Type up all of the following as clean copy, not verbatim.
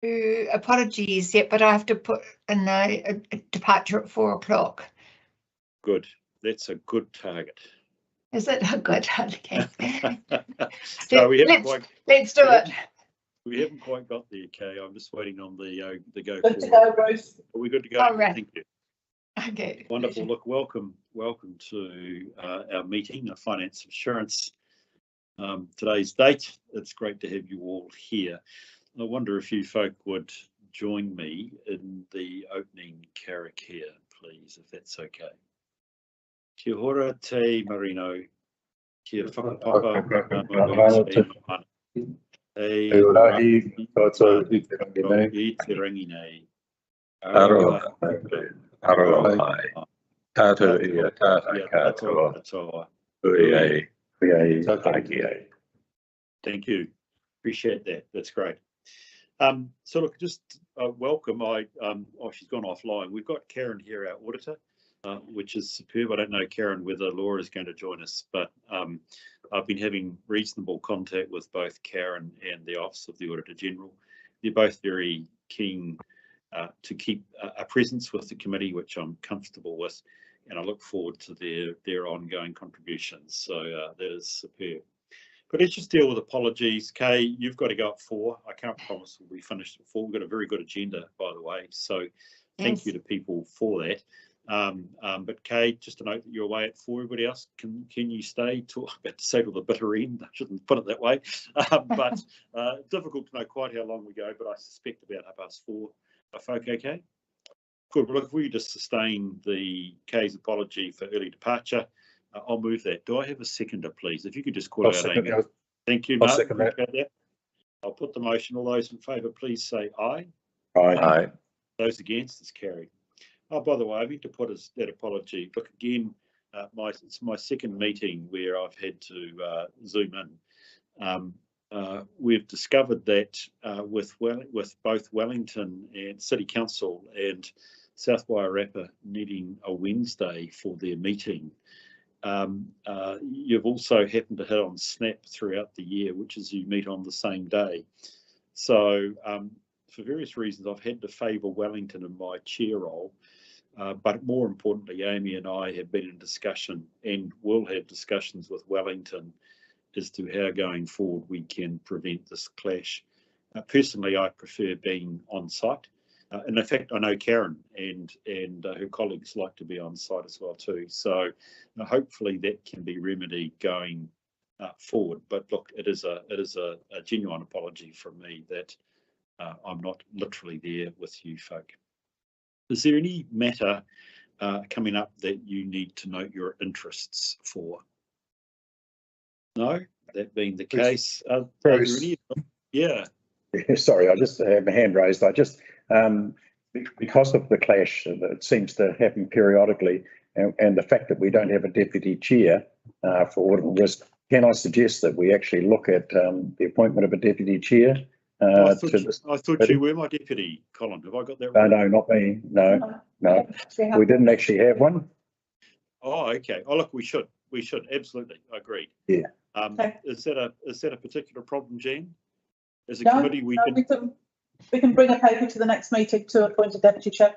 apologies yet, but I have to put in a departure at 4 o'clock. Good. That's a good target. Is it? Oh, good. Okay. So let's do it. We haven't quite got there, Kay. I'm just waiting on the go Good to forward. go, Bruce. Are we good to go? All right. Thank you. Okay. Wonderful. Look, welcome to our meeting, our finance assurance. Today's date. It's great to have you all here. I wonder if you folk would join me in the opening karakia, please, if that's okay. Kia ora te marino, kia whakapapa te mana. Te urahi koutou i te rangi nei. Aroha hai. Tātou ia tātai katoa. Ui ai. Thank you. Appreciate that. That's great. So look, just welcome. She's gone offline. We've got Karen here, our auditor, which is superb. I don't know, Karen, whether Laura is going to join us, but I've been having reasonable contact with both Karen and the Office of the Auditor General. They're both very keen to keep a presence with the committee, which I'm comfortable with, and I look forward to their ongoing contributions. So that is superb. But let's just deal with apologies. Kay, you've got to go at 4. I can't promise we'll be finished at 4. We've got a very good agenda, by the way. So thank you to people for that. But Kay, just to note that you're away at 4. Everybody else, can you stay till, I'm about to say till the bitter end. I shouldn't put it that way. But difficult to know quite how long we go, but I suspect about 4:30. Are folk okay? Good. Well, look, if we just sustain the Kay's apology for early departure, I'll move that. Do I have a seconder, please? If you could just call out Amy. Thank you. I'll second that. I'll put the motion. All those in favour, please say aye. Aye. Those against, it's carried. Oh, by the way, I need to put that apology. Look, again, it's my second meeting where I've had to Zoom in. We've discovered that with both Wellington and City Council and South Wairarapa needing a Wednesday for their meeting, you've also happened to hit on Snap throughout the year, which is you meet on the same day. So for various reasons, I've had to favour Wellington in my chair role. But more importantly, Amy and I have been in discussion and will have discussions with Wellington as to how going forward we can prevent this clash. Personally, I prefer being on site. And in fact, I know Karen and her colleagues like to be on site as well too. So hopefully that can be remedied going forward. But look, it is a genuine apology from me that I'm not literally there with you folk. Is there any matter coming up that you need to note your interests for? No, that being the case, Bruce. Yeah. Sorry, I just have my hand raised. I just, because of the clash that seems to happen periodically, and the fact that we don't have a deputy chair for audit and risk, can I suggest that we actually look at the appointment of a deputy chair? I thought you were my deputy, Colin. Have I got that right? No, not me. No. We didn't actually have one. Oh, okay. Oh, look, we should absolutely. I agree. Yeah. Okay. Is that a particular problem, Jean? As a No, committee, we can bring a paper to the next meeting to appoint a deputy chair.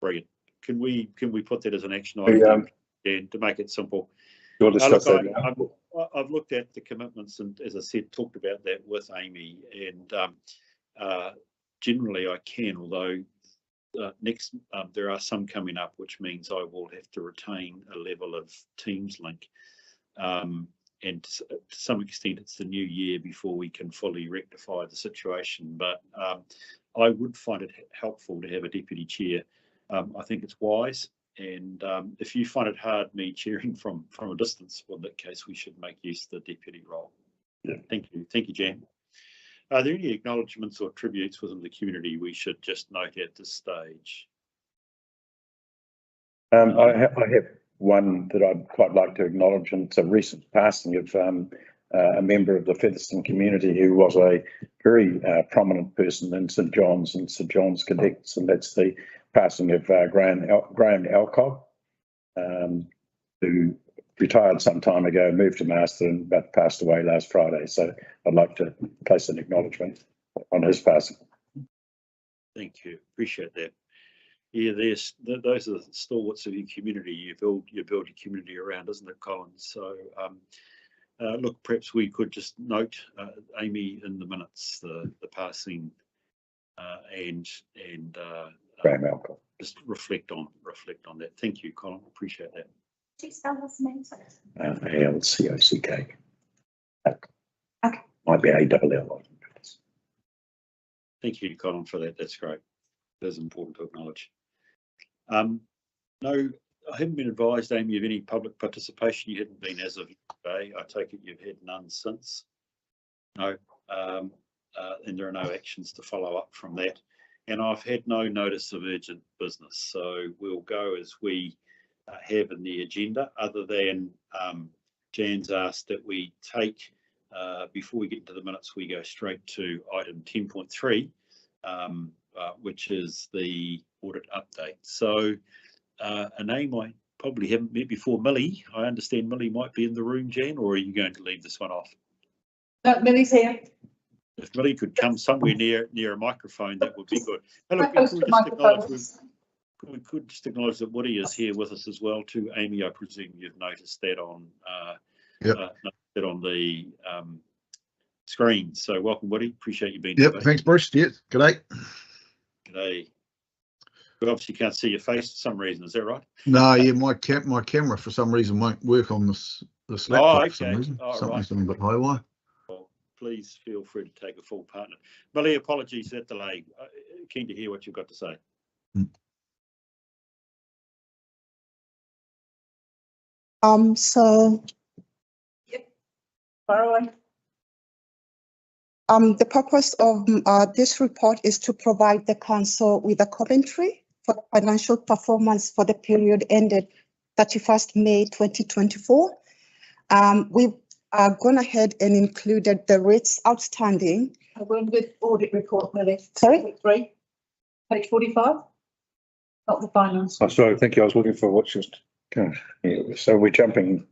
Brilliant. Can we put that as an action item, and to make it simple? You'll discuss that. I've looked at the commitments and, as I said, talked about that with Amy, and generally I can, although next there are some coming up, which means I will have to retain a level of Teams link, and to some extent it's the new year before we can fully rectify the situation, but I would find it helpful to have a deputy chair. I think it's wise. And if you find it hard me cheering from a distance, well, in that case, we should make use of the deputy role. Yeah. Thank you, Jan. Are there any acknowledgements or tributes within the community we should just note at this stage? I have one that I'd quite like to acknowledge, and it's a recent passing of a member of the Featherston community who was a very prominent person in St John's and St John's Cadets, and that's the passing of Graham Alcock, who retired some time ago, moved to Marsden, but passed away last Friday. So I'd like to place an acknowledgement on his passing. Thank you. Appreciate that. Yeah, those are the stalwarts of your community. You build your community around, isn't it, Colin? So, look, perhaps we could just note Amy in the minutes, the passing, and Graham Alcock. just reflect on that. Thank you, Colin. Appreciate that. ALCOCK. Okay. Might be ALL. Thank you, Colin, for that. That's great. That's important to acknowledge. No, I haven't been advised, Amy, of any public participation. You hadn't been as of today. I take it you've had none since. No, and there are no actions to follow up from that. And I've had no notice of urgent business. So we'll go as we have in the agenda, other than Jan's asked that we take, before we get into the minutes, we go straight to item 10.3, which is the audit update. So a name I probably haven't met before, Millie. I understand Millie might be in the room, Jan, or are you going to leave this one off? No, Millie's here. If Millie could come somewhere near a microphone, that would be good. Hello, Close to microphones. we could just acknowledge that Woody is here with us as well too. Amy, I presume you've noticed that on the screen. So welcome, Woody. Appreciate you being here. Yep, thanks, Bruce. Yeah, g'day. G'day. We obviously can't see your face for some reason. Is that right? No, yeah, my camera for some reason won't work on this laptop for some reason. Something's on a bit high wire. Well, please feel free to take a full partner. Millie, apologies for that delay. Keen to hear what you've got to say. So Far away. the purpose of this report is to provide the council with a commentary for financial performance for the period ended 31st May 2024. We gone ahead and included the rates outstanding. We're in with audit report, Millie. Sorry? 3, page 45. Not the finance. Oh, sorry, thank you. I was looking for what she was. Yeah, so we're jumping.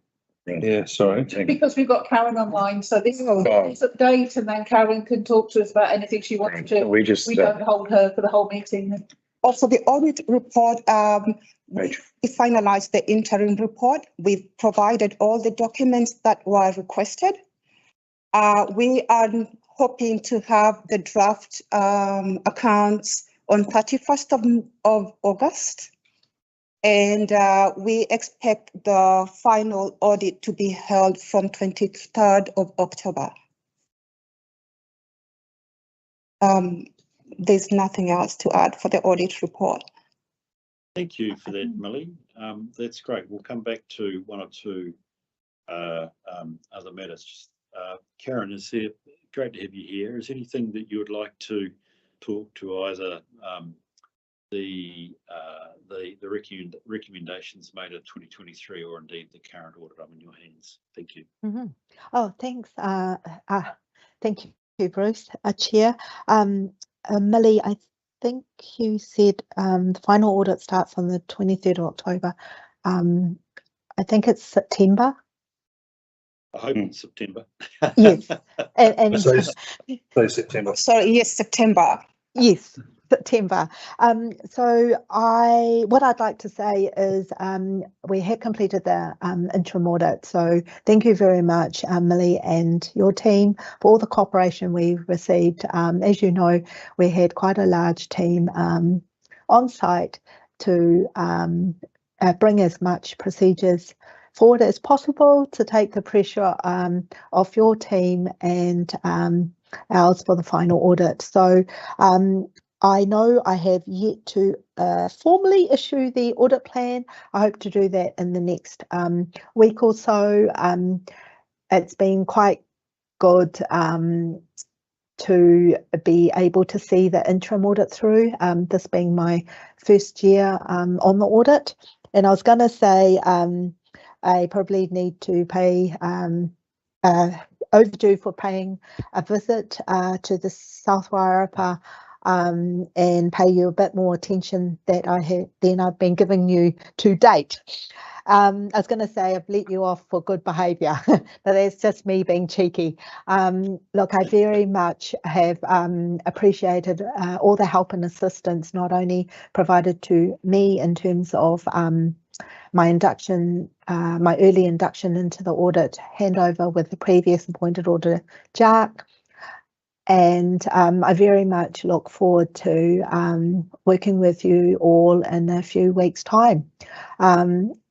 Yeah, sorry. Because we've got Karen online, so this is update, and then Karen can talk to us about anything she wants to. We just We don't hold her for the whole meeting. Also, the audit report, we finalized the interim report. We've provided all the documents that were requested. We are hoping to have the draft accounts on 31st of August. And we expect the final audit to be held from 23rd of October. There's nothing else to add for the audit report. Thank you for that, Millie. That's great. We'll come back to one or two other matters. Karen, is there, great to have you here. Is there anything that you would like to talk to either the recommendations made in 2023 or indeed the current audit? I'm in your hands. Thank you. Mm-hmm. Oh, thanks. Thank you, Bruce, Chair. Millie, I think you said the final audit starts on the 23rd of October. I think it's September. I hope it's September. Yes. and Say September. Sorry, yes, September. Yes. September. So what I'd like to say is we have completed the interim audit. So thank you very much, Millie and your team, for all the cooperation we've received. As you know, we had quite a large team on site to bring as much procedures forward as possible to take the pressure off your team and ours for the final audit. So I know I have yet to formally issue the audit plan. I hope to do that in the next week or so. It's been quite good to be able to see the interim audit through, this being my first year on the audit. And I was going to say I probably need to pay overdue for paying a visit to the South Wairarapa and pay you a bit more attention that I've been giving you to date. I was going to say I've let you off for good behaviour, but that's just me being cheeky. Look, I very much have appreciated all the help and assistance not only provided to me in terms of my induction, my early induction into the audit handover with the previous appointed auditor, Jack. And I very much look forward to working with you all in a few weeks' time.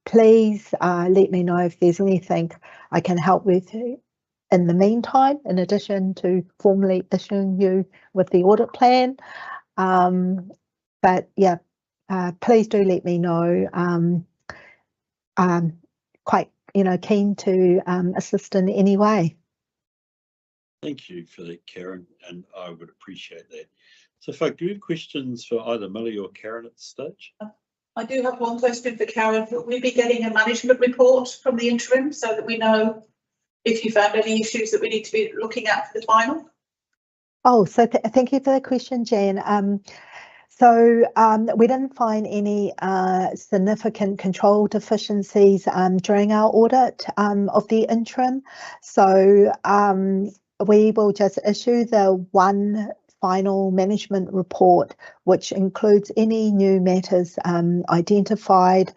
Please let me know if there's anything I can help with in the meantime, in addition to formally issuing you with the audit plan. But yeah, please do let me know. Quite, keen to assist in any way. Thank you for that, Karen, and I would appreciate that. So, folk, do you have questions for either Millie or Karen at this stage? I do have one question for Karen. Will we be getting a management report from the interim so that we know if you found any issues that we need to be looking at for the final? Oh, so thank you for the question, Jan. So we didn't find any significant control deficiencies during our audit of the interim. So we will just issue the one final management report, which includes any new matters identified,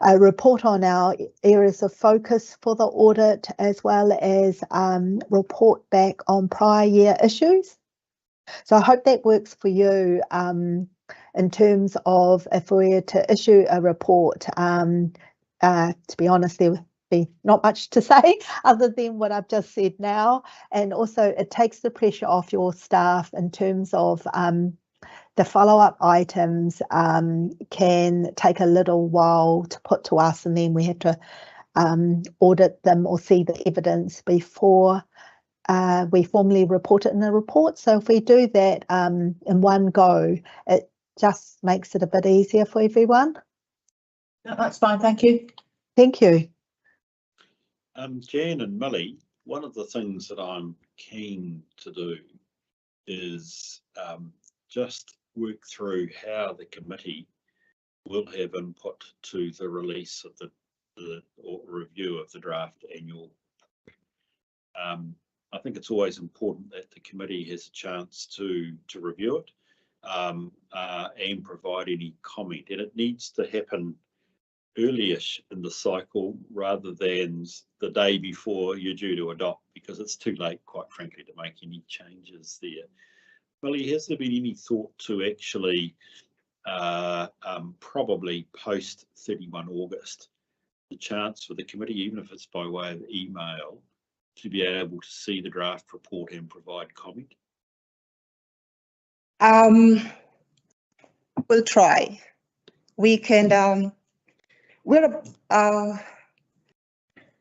a report on our areas of focus for the audit, as well as report back on prior year issues. So I hope that works for you in terms of if we were to issue a report. To be honest, there would be not much to say other than what I've just said now. And also it takes the pressure off your staff in terms of the follow-up items can take a little while to put to us, and then we have to audit them or see the evidence before we formally report it in a report. So if we do that in one go, it just makes it a bit easier for everyone. No, that's fine, thank you. Thank you. Jan and Millie, one of the things that I'm keen to do is just work through how the committee will have input to the release of the or review of the draft annual. I think it's always important that the committee has a chance to review it and provide any comment, and it needs to happen early-ish in the cycle rather than the day before you're due to adopt, because it's too late, quite frankly, to make any changes there. Millie, has there been any thought to actually probably post 31 August, the chance for the committee, even if it's by way of email, to be able to see the draft report and provide comment? We'll try. We can,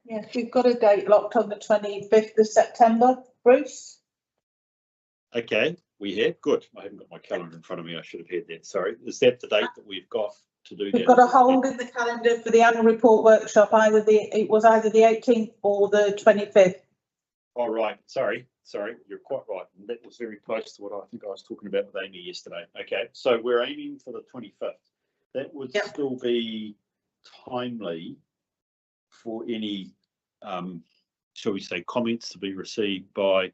Yes, we've got a date locked on the 25th of September, Bruce. Okay, we have. Good. I haven't got my calendar in front of me. I should have had that. Sorry. Is that the date that we've got to do that? We've got a hold in the calendar for the annual report workshop. It was either the 18th or the 25th. Oh, right. Sorry. You're quite right. And that was very close to what I think I was talking about with Amy yesterday. Okay, so we're aiming for the 25th. That would still be timely for any, shall we say, comments to be received by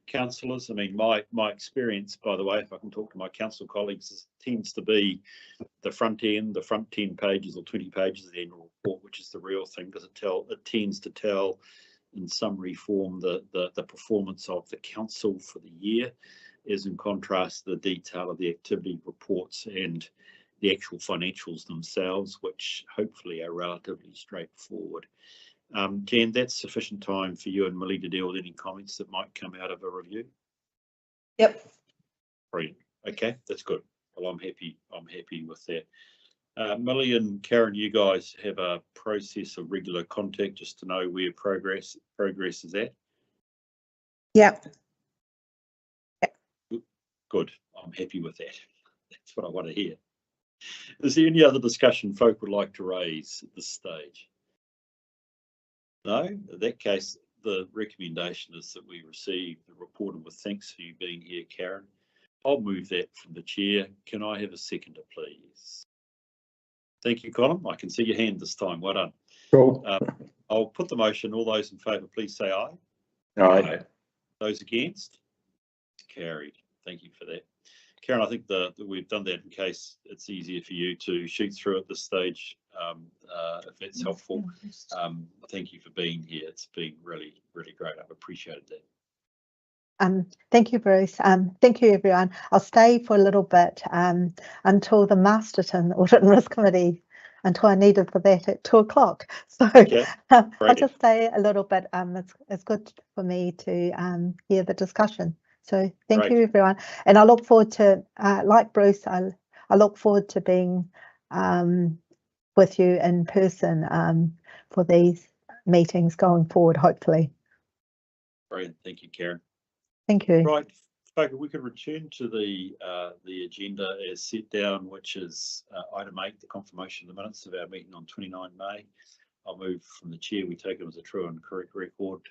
councillors. I mean, my experience, by the way, if I can talk to my council colleagues, tends to be the front 10 pages or 20 pages of the annual report, which is the real thing, because it tends to tell in summary form the performance of the council for the year, as in contrast to the detail of the activity reports and the actual financials themselves, which hopefully are relatively straightforward. Jan, that's sufficient time for you and Millie to deal with any comments that might come out of a review? Yep. Brilliant. Okay, that's good. Well, I'm happy with that. Millie and Karen, you guys have a process of regular contact just to know where progress is at? Yeah. Good. I'm happy with that. That's what I want to hear. Is there any other discussion folk would like to raise at this stage? No? In that case, the recommendation is that we receive the report, and with thanks for you being here, Karen. I'll move that from the chair. Can I have a seconder, please? Thank you, Colin. I can see your hand this time. Well done. Cool. I'll put the motion. All those in favour, please say aye. Aye. Those against? Carried. Thank you for that. Karen, I think that we've done that in case it's easier for you to shoot through at this stage, if that's helpful. Thank you for being here. It's been really, really great. I've appreciated that. Thank you, Bruce. Thank you, everyone. I'll stay for a little bit until the Masterton Audit and Risk Committee, until I needed for that at 2 o'clock. So Okay. I'll just stay a little bit. It's good for me to hear the discussion. So thank Great. you, everyone. And I look forward to, like Bruce, I look forward to being with you in person for these meetings going forward, hopefully. Brilliant. Thank you, Karen. Thank you. Right, folk, we could return to the agenda as set down, which is item 8, the confirmation of the minutes of our meeting on 29 May. I'll move from the chair. We take them as a true and correct record.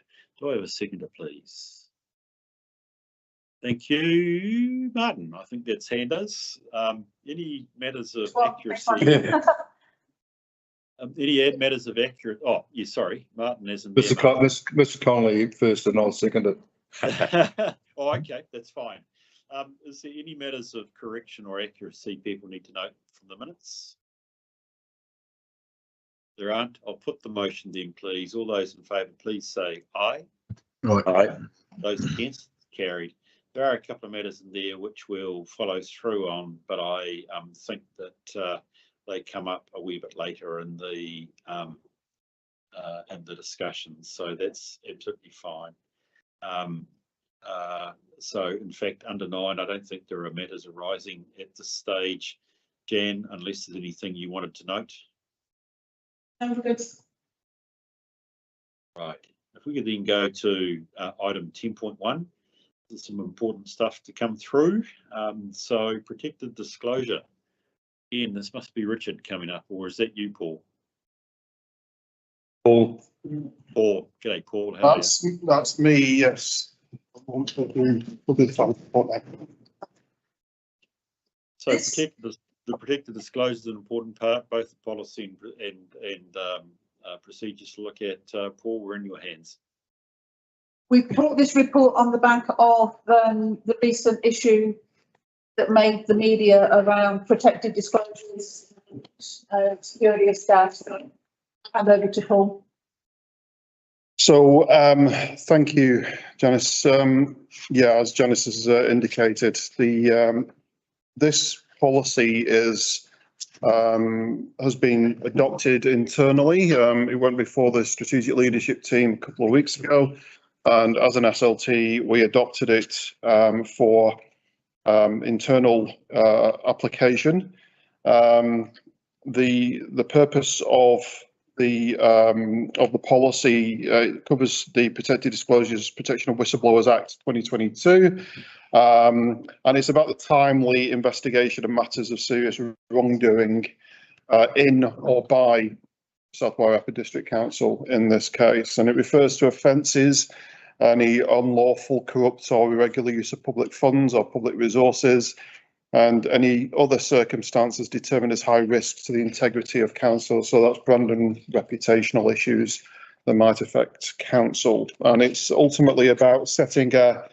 Do I have a seconder, please? Thank you, Martin. I think that's handers. Any matters of accuracy? Any matters of accurate? Oh, yeah, sorry, Martin isn't there. Mr. Connolly first, and I'll second it. Oh, okay, that's fine. Is there any matters of correction or accuracy people need to note from the minutes? There aren't. I'll put the motion then, please. All those in favour, please say aye. Aye. Those against? Carried. There are a couple of matters in there which we'll follow through on, but I think that they come up a wee bit later in the discussion, so that's absolutely fine. So in fact, under 9, I don't think there are matters arising at this stage, Jan, unless there's anything you wanted to note. No, we're good. Right. If we could then go to item 10.1, there's some important stuff to come through. So protected disclosure. Ian, this must be Richard coming up, or is that you, Paul? Paul. Paul. G'day, Paul. How are you? That's me, yes. We'll do the fun report then. So Yes. the protected disclosure is an important part, both the policy and procedures to look at. Paul, we're in your hands. We brought this report on the back of the recent issue that made the media around protected disclosures, security of staff. So hand over to Paul. So thank you, Janice. Yeah, as Janice has indicated, this policy has been adopted internally. It went before the strategic leadership team a couple of weeks ago, and as an SLT, we adopted it for internal application. The purpose of the policy covers the Protected Disclosures Protection of Whistleblowers Act 2022, and it's about the timely investigation of matters of serious wrongdoing in or by South Wairarapa District Council in this case, and it refers to offences, any unlawful, corrupt or irregular use of public funds or public resources, and any other circumstances determined as high risk to the integrity of council. So that's brand and reputational issues that might affect council. And it's ultimately about setting a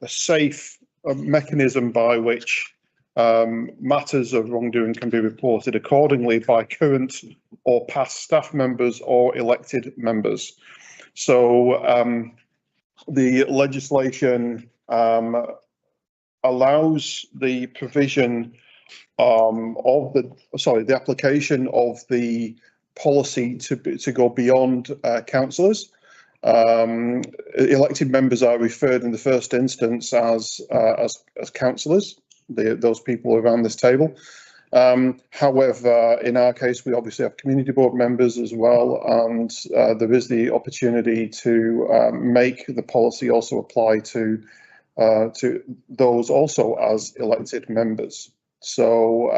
safe mechanism by which matters of wrongdoing can be reported accordingly by current or past staff members or elected members. So the legislation allows the provision of the application of the policy to go beyond councillors. Elected members are referred in the first instance as councillors, those people around this table. However, in our case, we obviously have community board members as well, and there is the opportunity to make the policy also apply to those also as elected members. So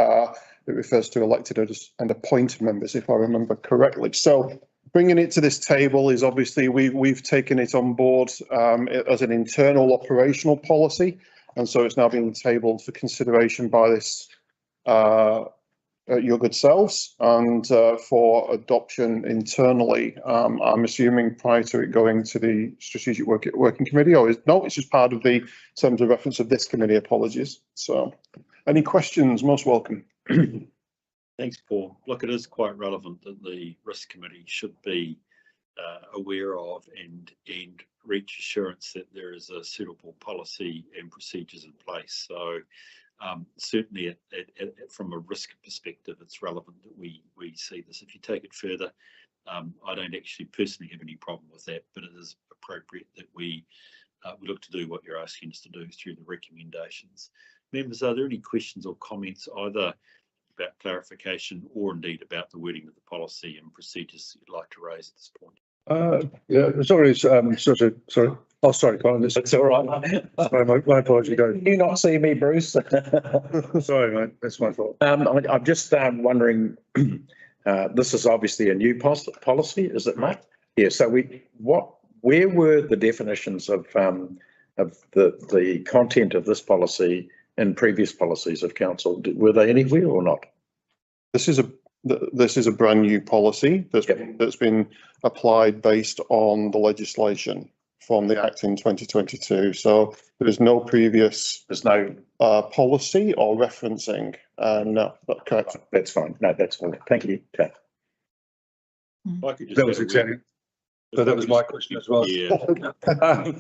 it refers to elected and appointed members, if I remember correctly. So bringing it to this table is obviously we've taken it on board as an internal operational policy. and so it's now been tabled for consideration by this your good selves and for adoption internally. I'm assuming prior to it going to the strategic working committee, or no, it's just part of the terms of reference of this committee. Apologies. So, any questions? Most welcome. Thanks, Paul. Look, it is quite relevant that the risk committee should be aware of and reach assurance that there is a suitable policy and procedures in place. So certainly from a risk perspective, it's relevant that we see this. If you take it further, I don't actually personally have any problem with that, but it is appropriate that we look to do what you're asking us to do through the recommendations. Members, are there any questions or comments either about clarification or indeed about the wording of the policy and procedures that you'd like to raise at this point? Yeah, sorry, sorry. Oh, sorry, Colin. That's all right. Sorry, my apologies. Can you not see me, Bruce? Sorry, mate. That's my fault. I'm just wondering, this is obviously a new policy, is it not? Yeah, so where were the definitions of the content of this policy in previous policies of council? Were they anywhere or not? This is a brand new policy that's been applied based on the legislation from the Act in 2022. So there's no previous, policy or referencing. No, that's correct. That's fine. No, that's fine. Thank you. That was exactly. So that was my question as well. Yeah.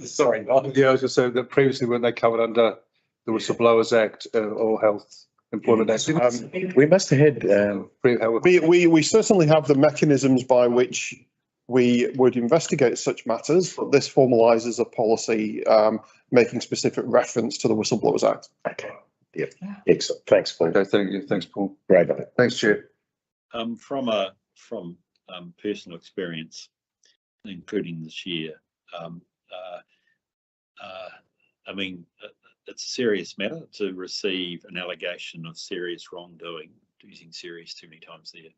Sorry. Yeah, I was going to say that previously when they covered under the Whistleblowers Act or Health Employment Act. We must have had. We certainly have the mechanisms by which we would investigate such matters, but this formalises a policy making specific reference to the Whistleblowers Act. Okay. Yep. Excellent. Thanks, Paul. Okay, thank you. Thanks, Paul. Great. Thanks, Chair. From personal experience, including this year, I mean, it's a serious matter to receive an allegation of serious wrongdoing, using serious too many times there.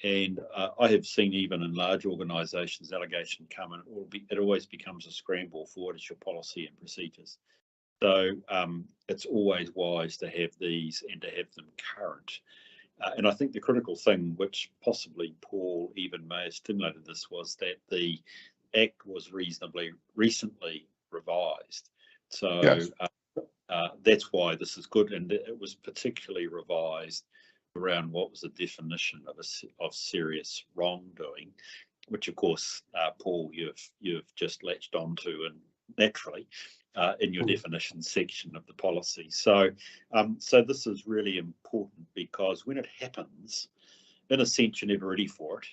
And I have seen even in large organisations allegation come and it always becomes a scramble for what is your policy and procedures. So it's always wise to have these and to have them current. And I think the critical thing, which possibly Paul even may have stimulated this, was that the Act was reasonably recently revised. So yes. That's why this is good, and it was particularly revised around what was the definition of serious wrongdoing, which of course, Paul, you've just latched onto, and naturally in your definition section of the policy. So so this is really important, because when it happens, in a sense, you're never ready for it,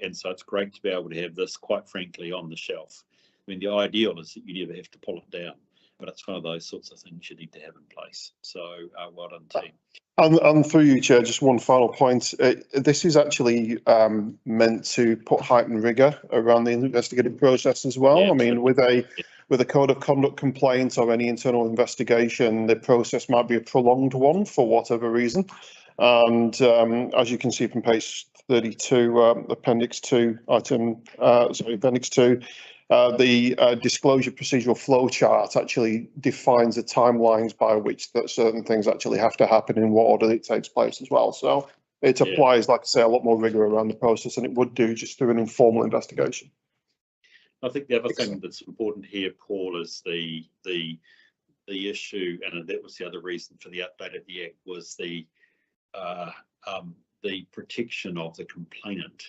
and so it's great to be able to have this, quite frankly, on the shelf. I mean, the ideal is that you never have to pull it down, but it's one of those sorts of things you need to have in place. So well done, team. And through you, Chair, just one final point. This is actually meant to put heightened rigour around the investigative process as well. Yeah, I mean, with a code of conduct complaint or any internal investigation, the process might be a prolonged one for whatever reason. And as you can see from page 32, Appendix 2, Appendix 2, the disclosure procedural flow chart actually defines the timelines by which that certain things actually have to happen in what order it takes place as well. So it applies, like I say, a lot more rigour around the process than it would do just through an informal investigation. I think the other thing that's important here, Paul, is the issue, and that was the other reason for the update of the Act, was the protection of the complainant.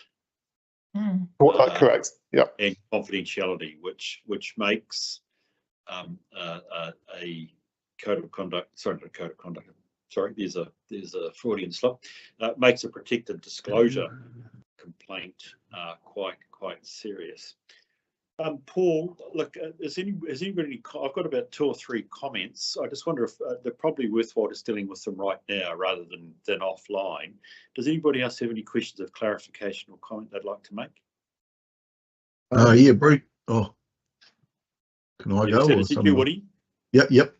Correct. Yeah. And confidentiality, which makes a code of conduct. Sorry, not a code of conduct. Sorry, there's a Freudian slip. Makes a protected disclosure complaint quite serious. Paul, look, has anybody? I've got about 2 or 3 comments. I just wonder if they're probably worthwhile just dealing with them right now rather than offline. Does anybody else have any questions of clarification or comment they'd like to make? Yeah, Bruce. Oh, can I go? Is it you, Woody? Yep.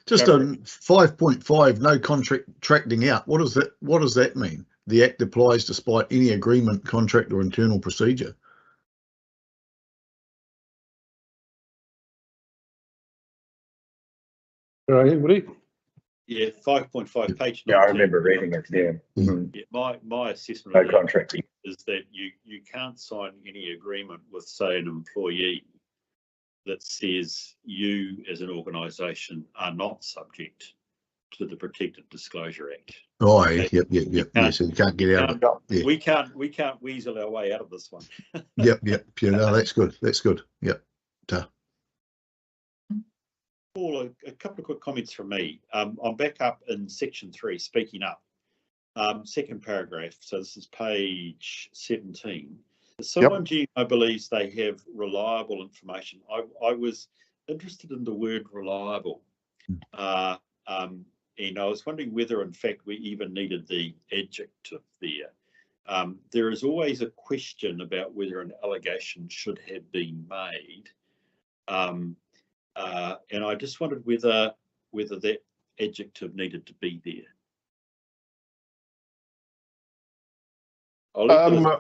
Just on 5.5, no contracting out. What does that mean? The Act applies despite any agreement, contract, or internal procedure. Right, everybody? Yeah, 5.5 page. Yeah, I 19. remember reading it, yeah. Mm. Yeah, my assessment No of that contracting. is that you can't sign any agreement with, say, an employee that says you as an organisation are not subject to the Protected Disclosure Act. Oh, Okay. yep. Yes, so you can't get out of it. Yeah. We can't weasel our way out of this one. Yep. Yeah, no, that's good. That's good. Yep. Paul, a couple of quick comments from me. I'm back up in section 3, speaking up. Second paragraph, so this is page 17. Someone GMO believes they have reliable information. I was interested in the word reliable. And I was wondering whether, in fact, we even needed the adjective there. There is always a question about whether an allegation should have been made. And I just wondered whether that adjective needed to be there. I'll leave it as a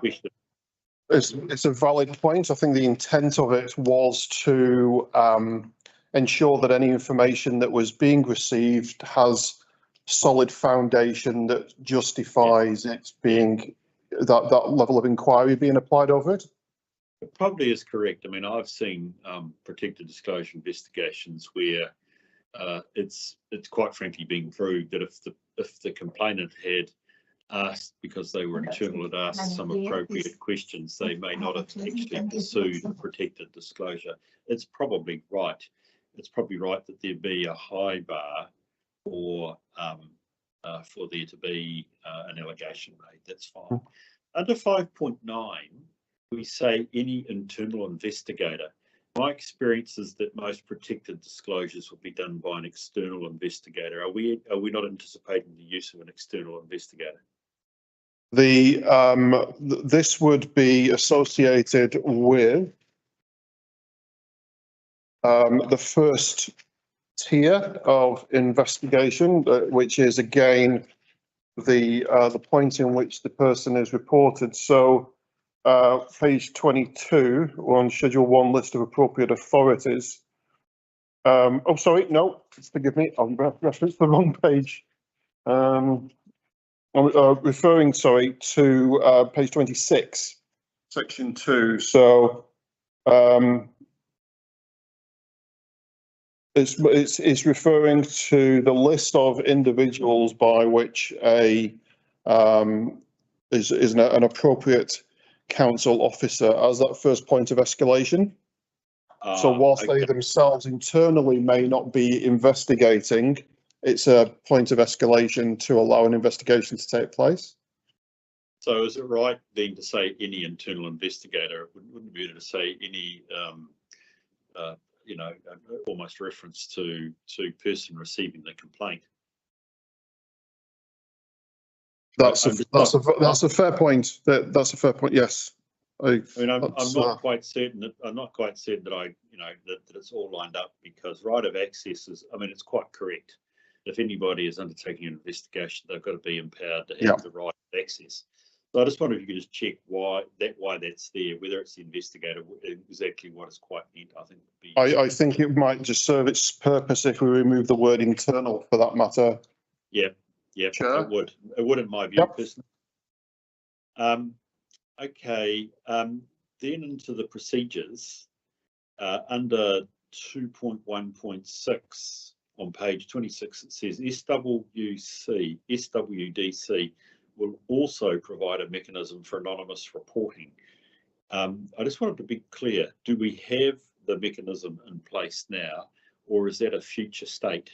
question. It's a valid point. I think the intent of it was to ensure that any information that was being received has solid foundation that justifies it being that level of inquiry being applied over it. It probably is correct. I mean, I've seen protected disclosure investigations where it's quite frankly been proved that if the complainant had asked, because they were internal, had asked some appropriate questions, they may not have actually pursued protected disclosure. It's probably right. It's probably right that there be a high bar for there to be an allegation made. That's fine. Under 5.9, we say any internal investigator. My experience is that most protected disclosures will be done by an external investigator. Are we not anticipating the use of an external investigator? This would be associated with the first tier of investigation, which is again the point in which the person is reported. So page 22 on Schedule 1 list of appropriate authorities. Oh, sorry, no, forgive me, I've referenced the wrong page. I'm referring, sorry, to page 26, section 2. So it's referring to the list of individuals by which is an appropriate council officer as that first point of escalation. So whilst they themselves internally may not be investigating, it's a point of escalation to allow an investigation to take place. So is it right then to say any internal investigator? It wouldn't be better to say any, almost reference to person receiving the complaint? That's a fair point. That's a fair point. Yes. I'm not quite certain that that it's all lined up, because right of access is, it's quite correct. If anybody is undertaking an investigation, they've got to be empowered to have the right of access. So I just wonder if you could just check why that's there, whether it's the investigator, exactly what is quite neat. I think it might just serve its purpose if we remove the word internal for that matter. Yeah, sure. It would in my view, personally. Okay, then into the procedures, under 2.1.6 on page 26, it says SWDC will also provide a mechanism for anonymous reporting. I just wanted to be clear, do we have the mechanism in place now, or is that a future state?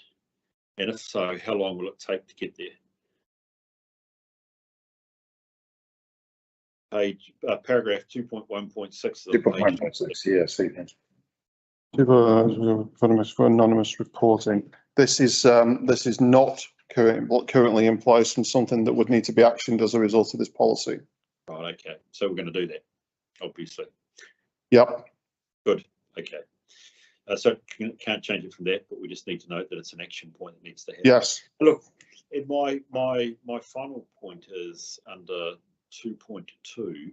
And if so, how long will it take to get there? Paragraph 2.1.6. 2.1.6, yeah, see that. For anonymous reporting. This is not currently in place and something that would need to be actioned as a result of this policy. Right. Okay. So we're going to do that, obviously. Yep. Good. Okay. So can't change it from that, but we just need to note that it's an action point that needs to happen. Yes. Look, and my final point is under 2.2.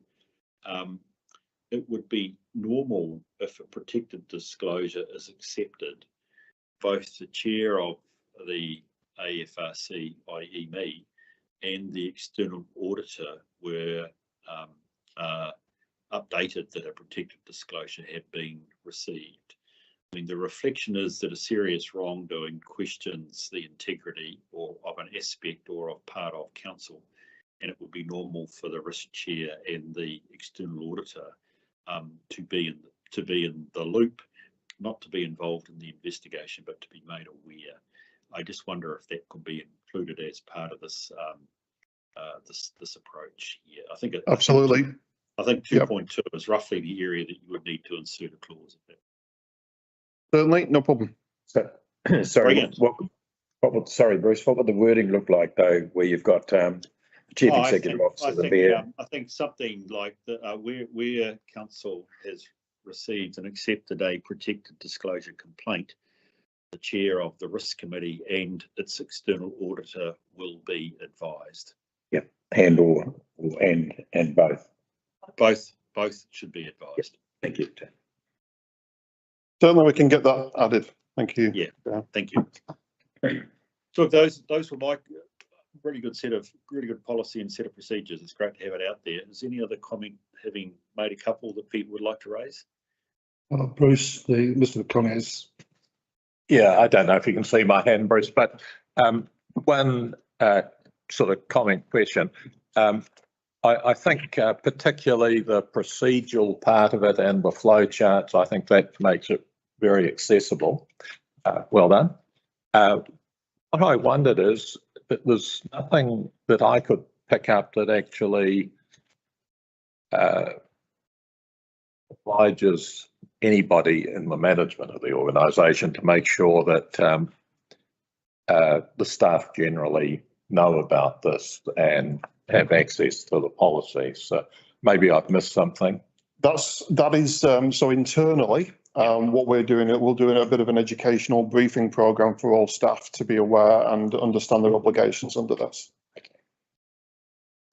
It would be normal if a protected disclosure is accepted. Both the chair of the AFRC, i.e. me, and the external auditor were updated that a protective disclosure had been received. I mean, the reflection is that a serious wrongdoing questions the integrity or of an aspect or of part of council, and it would be normal for the risk chair and the external auditor to be in the loop, not to be involved in the investigation, but to be made aware. I just wonder if that could be included as part of this this approach here. I think Absolutely. I think 2.2 is roughly the area that you would need to insert a clause. Certainly, no problem. So, sorry, sorry, Bruce, what would the wording look like though, where you've got Chief Executive Officer, the Mayor? I think something like where council has received and accepted a protected disclosure complaint, the chair of the risk committee and its external auditor will be advised. Yeah, and both. Both should be advised. Thank you. Certainly, we can get that added. Thank you. Yeah. Thank you. So those were my really good policy and set of procedures. It's great to have it out there. Is any other comment, having made a couple, that people would like to raise? Bruce, Mr. McConnell is. Yeah, I don't know if you can see my hand, Bruce, but one sort of comment question. I think particularly the procedural part of it and the flow charts, I think that makes it very accessible. Well done. What I wondered is that there's nothing that I could pick up that actually obliges anybody in the management of the organisation to make sure that the staff generally know about this and have access to the policy. So maybe I've missed something. That is so internally. What we're doing, we'll do a bit of an educational briefing program for all staff to be aware and understand their obligations under this.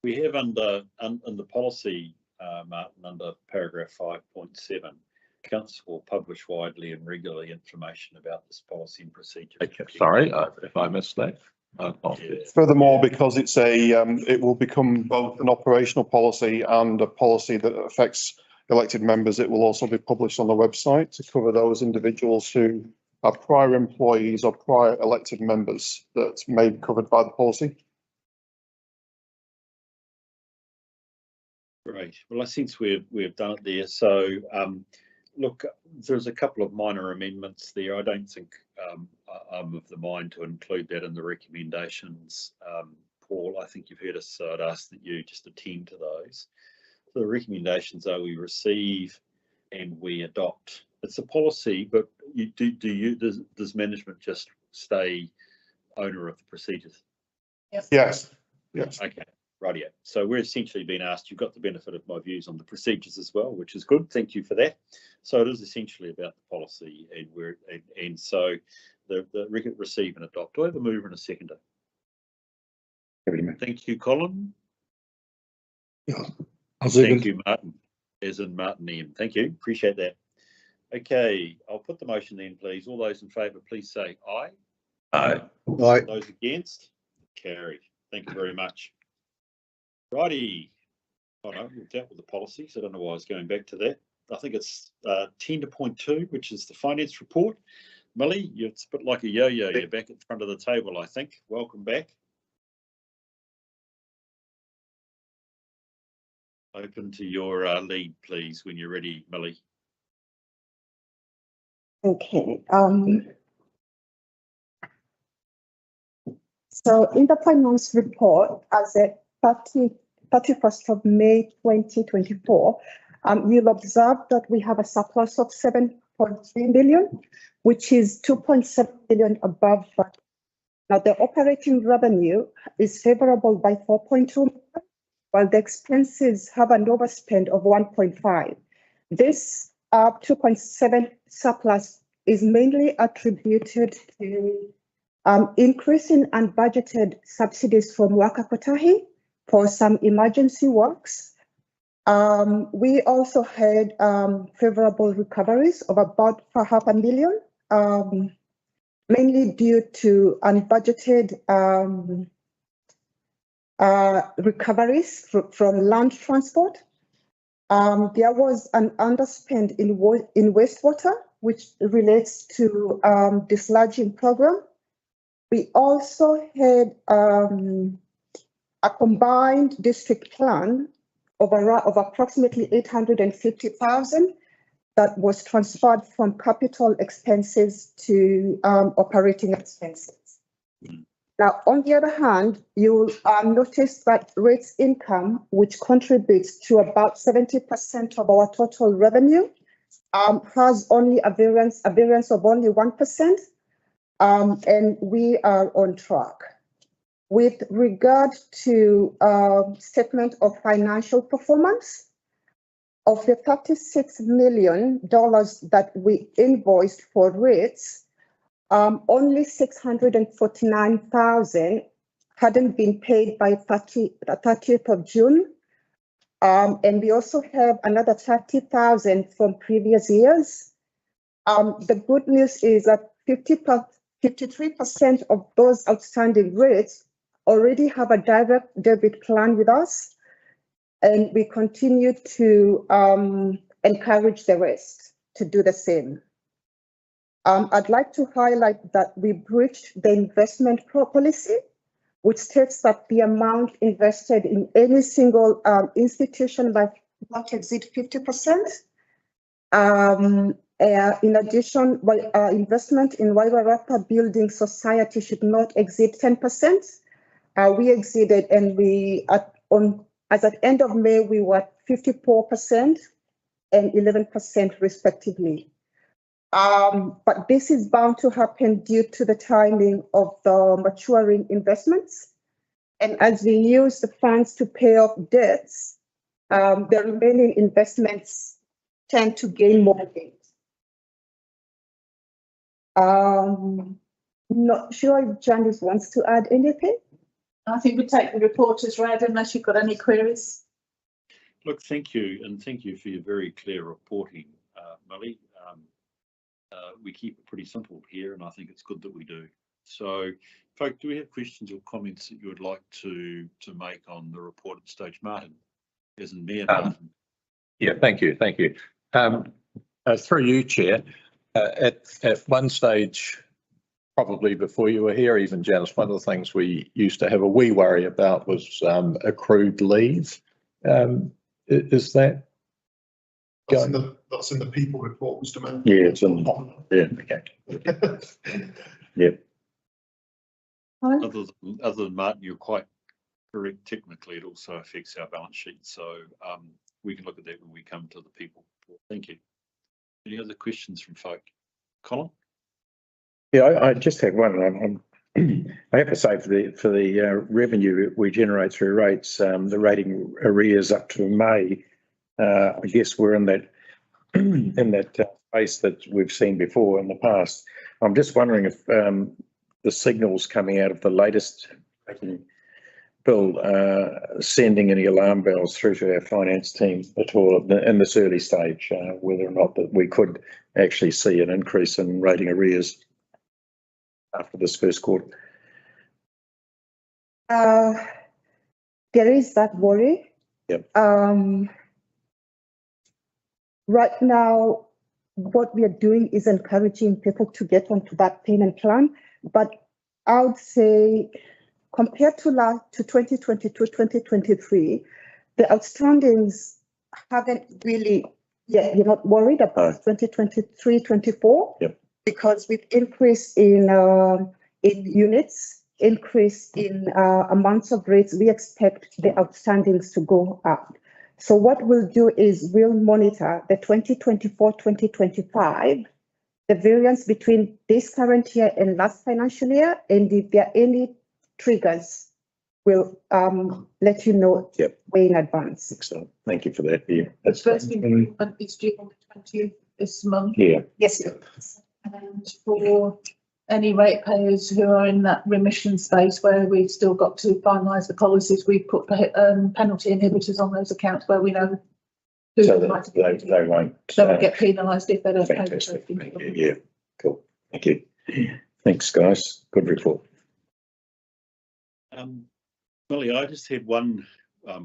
We have under the policy, Martin, under paragraph 5.7, council will publish widely and regularly information about this policy and procedure. Okay, sorry if I missed that. Furthermore, because it's it will become both an operational policy and a policy that affects elected members, it will also be published on the website to cover those individuals who are prior employees or prior elected members that may be covered by the policy. Great. Well, I sense we've done it there. So, look, there's a couple of minor amendments there. I don't think I'm of the mind to include that in the recommendations. Paul, I think you've heard us, so I'd ask that you just attend to those. So the recommendations are we receive and we adopt. It's a policy, but does management just stay owner of the procedures? Yes. Okay. Rightio. So we're essentially being asked, you've got the benefit of my views on the procedures as well, which is good. Thank you for that. So it is essentially about the policy, and so the receive and adopt. Do I have a mover and a seconder? Thank you, Colin. Thank you, Martin, as in Martin M. Thank you. Appreciate that. Okay, I'll put the motion then, please. All those in favour, please say aye. Aye. Aye. Those against? Carried. Thank you very much. Righty. Oh no, we've dealt with the policies. I don't know why I was going back to that. I think it's 10.2, which is the finance report. Millie, it's a bit like a yo-yo. You're back at the front of the table, I think. Welcome back. Open to your lead, please, when you're ready, Millie. Okay. So in the finance report, as at 31st of May 2024, you'll observe that we have a surplus of 7.3 million, which is 2.7 million above. Now the operating revenue is favourable by 4.2 million, while the expenses have an overspend of 1.5. This 2.7 surplus is mainly attributed to increase in unbudgeted subsidies from Waka Kotahi for some emergency works. We also had favourable recoveries of about $500,000. mainly due to unbudgeted recoveries from land transport. There was an underspend in wastewater, which relates to the sludging program. We also had a combined district plan of approximately 850,000 that was transferred from capital expenses to operating expenses. Now, on the other hand, you'll notice that rates income, which contributes to about 70% of our total revenue, has only a variance of only 1%, and we are on track. With regard to statement of financial performance, of the $36 million that we invoiced for rates, only 649,000 hadn't been paid by 30th of June. And we also have another 30,000 from previous years. The good news is that 53% of those outstanding rates already have a direct debit plan with us, and we continue to encourage the rest to do the same. I'd like to highlight that we breached the investment policy, which states that the amount invested in any single institution must not exceed 50%. In addition, investment in Wairarapa Building Society should not exceed 10%. We exceeded, and as at end of May, we were at 54% and 11% respectively. But this is bound to happen due to the timing of the maturing investments. And as we use the funds to pay off debts, the remaining investments tend to gain more gains. Not sure if Janice wants to add anything. I think we take the report as read unless you've got any queries. Look, thank you, and thank you for your very clear reporting, Millie. We keep it pretty simple here, and I think it's good that we do. So, folk, do we have questions or comments that you would like to make on the report at stage? Martin, as in Mayor Martin. Yeah, thank you. Through you, Chair, at one stage, probably before you were here, even Janice, one of the things we used to have a wee worry about was accrued leave. Is that going? That's in the people report, Mr. Mayor. Yeah, it's in. Yeah. Okay. Yeah. Other than Martin, you're quite correct. Technically, it also affects our balance sheet, so we can look at that when we come to the people report. Thank you. Any other questions from folk? Colin? Yeah, I just have one. I have to say for the revenue we generate through rates, the rating arrears up to May, I guess we're in that space that we've seen before in the past. I'm just wondering if the signals coming out of the latest bill sending any alarm bells through to our finance team at all in this early stage, whether or not that we could actually see an increase in rating arrears after this first quarter. There is that worry. Yep. Right now, what we are doing is encouraging people to get onto that payment plan. But I would say, compared to 2022, 2023, the outstandings haven't really yet. You're not worried about 2023, 24? Yep. Because with increase in units, increase in amounts of rates, we expect the outstandings to go up. So what we'll do is we'll monitor the 2024-2025, the variance between this current year and last financial year, and if there are any triggers, we'll let you know way in advance. Excellent. Thank you for that. Yeah, That's first improvement is due on the 20th this month. Yeah. Yes. And for any ratepayers who are in that remission space where we've still got to finalise the policies, we've put penalty inhibitors on those accounts where we know who So they they won't get penalised if they don't pay the fantastic. Thank you. Yeah, cool. Thank you. Thanks, guys. Good report. Millie, I just had one,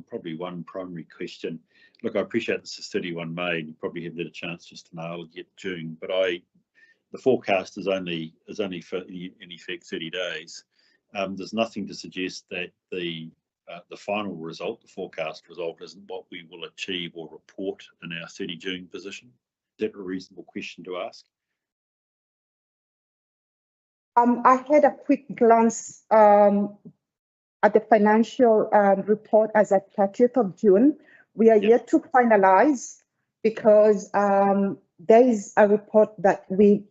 probably one primary question. Look, I appreciate this is 31 May and you probably haven't had a chance just to nail yet June, but the forecast is only for in effect 30 days. There's nothing to suggest that the final result, the forecast result, isn't what we will achieve or report in our 30 June position. Is that a reasonable question to ask? I had a quick glance at the financial report as at 30th of June. We are yet to finalize because there is a report that we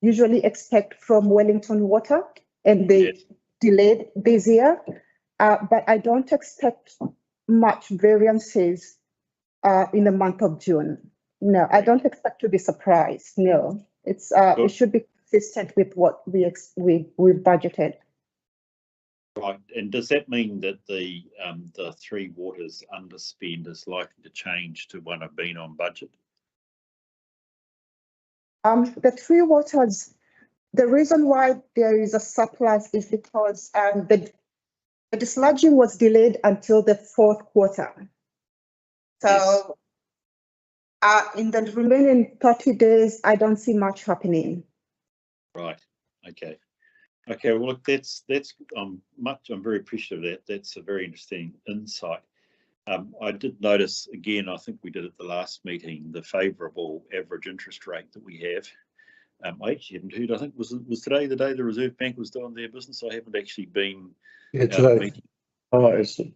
usually expect from Wellington Water and they delayed this year. But I don't expect much variances in the month of June. No, I don't expect to be surprised. No, it should be consistent with what we budgeted. Right, and does that mean that the Three Waters underspend is likely to change to one have been on budget? The Three Waters, the reason why there is a surplus is because the dislodging was delayed until the fourth quarter. So in the remaining 30 days, I don't see much happening. Right. Okay. Okay. Well, look, that's I'm very appreciative of that. That's a very interesting insight. I did notice again, I think we did at the last meeting, the favourable average interest rate that we have. I actually haven't heard. I think was today the day the Reserve Bank was doing their business. I haven't actually been. Yeah, today. Oh, it's the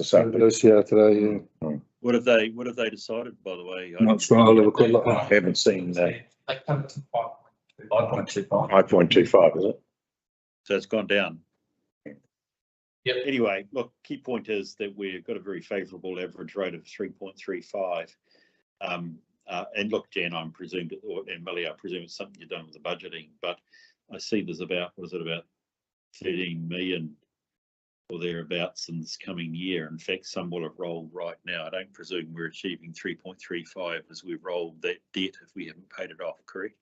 same. It is, yeah, today. Yeah. What have they decided, by the way? Not sure. I'll have a quick look. I haven't seen that. They come to 5.25. 5.25, is it? So it's gone down. Yep. Anyway, look, key point is that we've got a very favourable average rate of 3.35. And look, Jan, and Millie, I presume it's something you've done with the budgeting, but I see there's about, what is it, about 13 million or thereabouts in this coming year. In fact, some will have rolled right now. I don't presume we're achieving 3.35 as we've rolled that debt if we haven't paid it off, correct?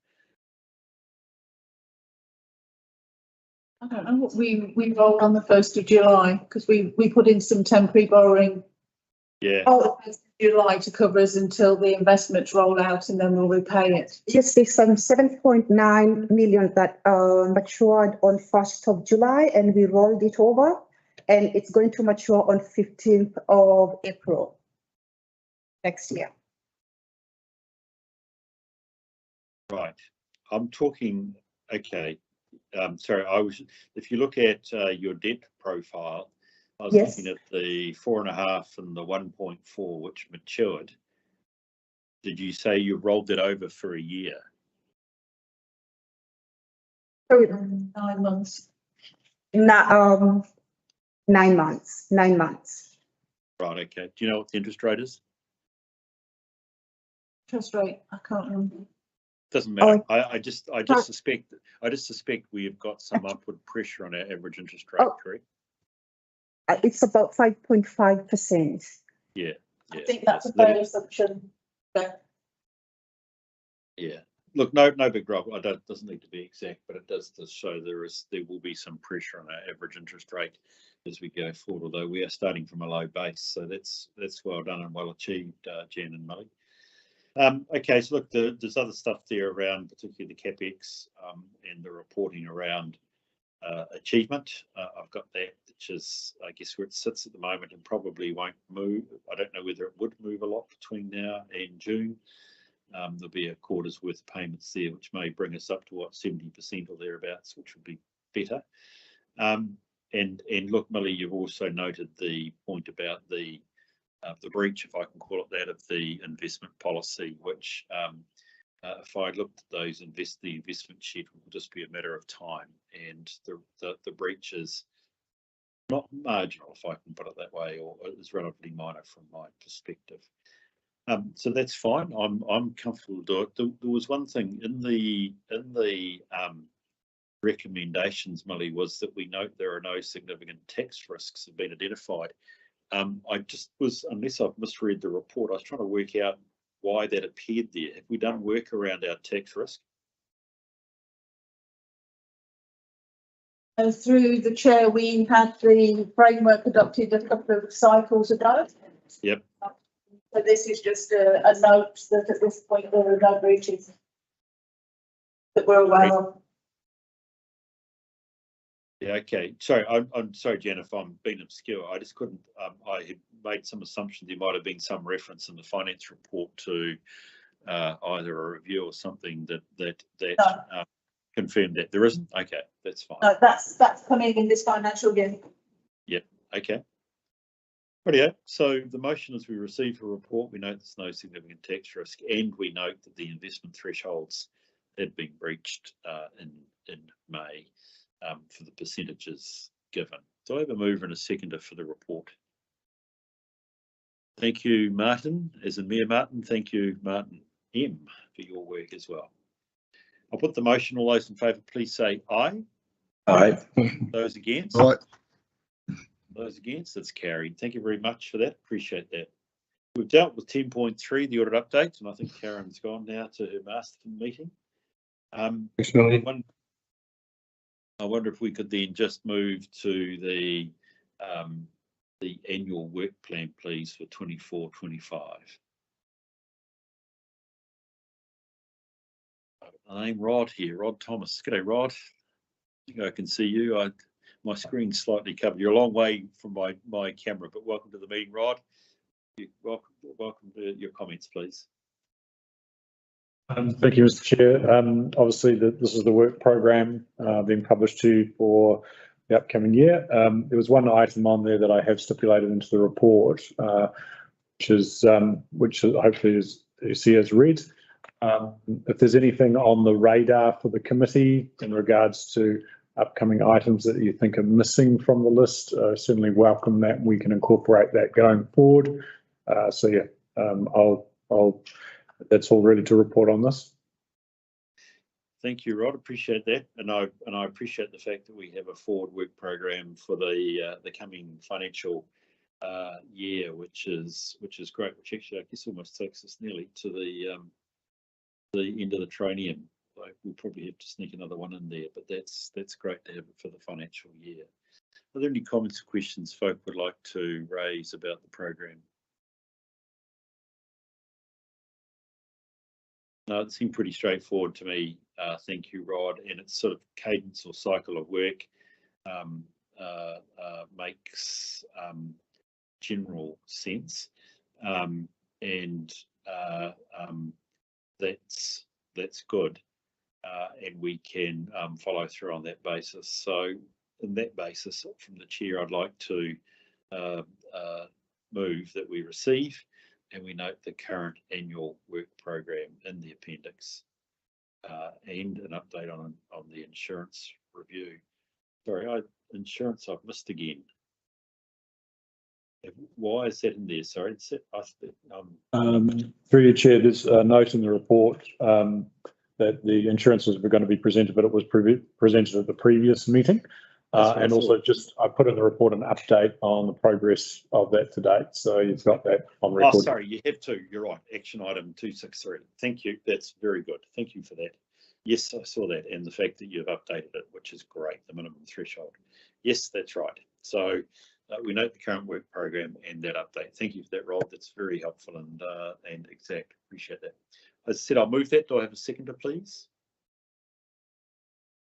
I don't know what we rolled on the 1st of July because we put in some temporary borrowing. Yeah. On the 1st of July to cover us until the investments roll out and then we'll repay it. Yes, there's some 7.9 million that matured on 1st of July and we rolled it over and it's going to mature on 15th of April next year. Right. I'm talking, okay. Sorry, if you look at your debt profile, I was looking at the 4.5 and the 1.4, which matured. Did you say you rolled it over for a year? 9 months. 9 months. 9 months. Right. Okay. Do you know what the interest rate is? Interest rate, I can't remember. Doesn't matter. I just suspect we have got some upward pressure on our average interest rate, correct? It's about 5.5%. Yeah. I think that's a fair assumption. Yeah. Look, no big drop. It doesn't need to be exact, but it does show there will be some pressure on our average interest rate as we go forward. Although we are starting from a low base, so that's well done and well achieved, Jan and Millie. Okay, so look, there's other stuff there around, particularly the CapEx and the reporting around achievement. I've got that, which is, I guess, where it sits at the moment and probably won't move. I don't know whether it would move a lot between now and June. There'll be a quarter's worth of payments there, which may bring us up to what, 70% or thereabouts, which would be better. And look, Millie, you've also noted the point about the breach, if I can call it that, of the investment policy, which if I looked at those the investment schedule will just be a matter of time, and the breach is not marginal, if I can put it that way, or is relatively minor from my perspective. So that's fine. I'm comfortable to do it. There was one thing in the recommendations, Millie, was that we note there are no significant tax risks have been identified. I just was, unless I've misread the report, I was trying to work out why that appeared there. Have we done work around our tax risk? Through the chair, we had the framework adopted a couple of cycles ago. Yep. So this is just a note that at this point there are no breaches that we're aware of. Yeah, okay. Sorry, I'm sorry, Jen, if I'm being obscure. I just couldn't, I had made some assumption there might have been some reference in the finance report to either a review or something that No. Confirmed that. There isn't? Okay, that's fine. No, that's coming in this financial year. Yep, okay. Rightio. So the motion is we receive a report. We note there's no significant tax risk, and we note that the investment thresholds had been breached in May for the percentages given. So I have a mover and a seconder for the report. Thank you, Martin, as in Mayor Martin. Thank you, Martin M, for your work as well. I'll put the motion. All those in favour, please say aye. Aye. Those against? Aye. Those against? That's carried. Thank you very much for that. Appreciate that. We've dealt with 10.3, the audit update, and I think Karen's gone now to her Masterton meeting. Thanks, Melanie. I wonder if we could then just move to the annual work plan, please, for 24-25. I'm Rod here, Rod Thomas. G'day, Rod. I think I can see you. My screen's slightly covered. You're a long way from my camera, but welcome to the meeting, Rod. Welcome to your comments, please. Thank you, Mr. Chair. Obviously, this is the work program being published to you for the upcoming year. There was one item on there that I have stipulated into the report, which hopefully you see as read. If there's anything on the radar for the committee in regards to upcoming items that you think are missing from the list, certainly welcome that. We can incorporate that going forward. That's all ready to report on this. Thank you, Rod. Appreciate that, and I appreciate the fact that we have a forward work program for the coming financial year, which is great. Which actually I guess almost takes us nearly to the end of the training. Like we'll probably have to sneak another one in there, but that's great to have it for the financial year. Are there any comments or questions folk would like to raise about the program? No, it seemed pretty straightforward to me. Thank you, Rod. And it's sort of cadence or cycle of work makes general sense, and that's good, and we can follow through on that basis. So, on that basis, from the chair, I'd like to move that we receive. And we note the current annual work program in the appendix, and an update on the insurance review. Sorry, insurance I've missed again. Why is that in there? Sorry, it's through your chair, there's a note in the report that the insurances were going to be presented, but it was presented at the previous meeting. And also I put in the report an update on the progress of that to date. So you've got that on record. Oh, sorry, you have to. You're right. Action item 263. Thank you. That's very good. Thank you for that. Yes, I saw that. And the fact that you've updated it, which is great, the minimum threshold. Yes, that's right. So we note the current work program and that update. Thank you for that, Rob. That's very helpful and exact. Appreciate that. As I said, I'll move that. Do I have a seconder, please?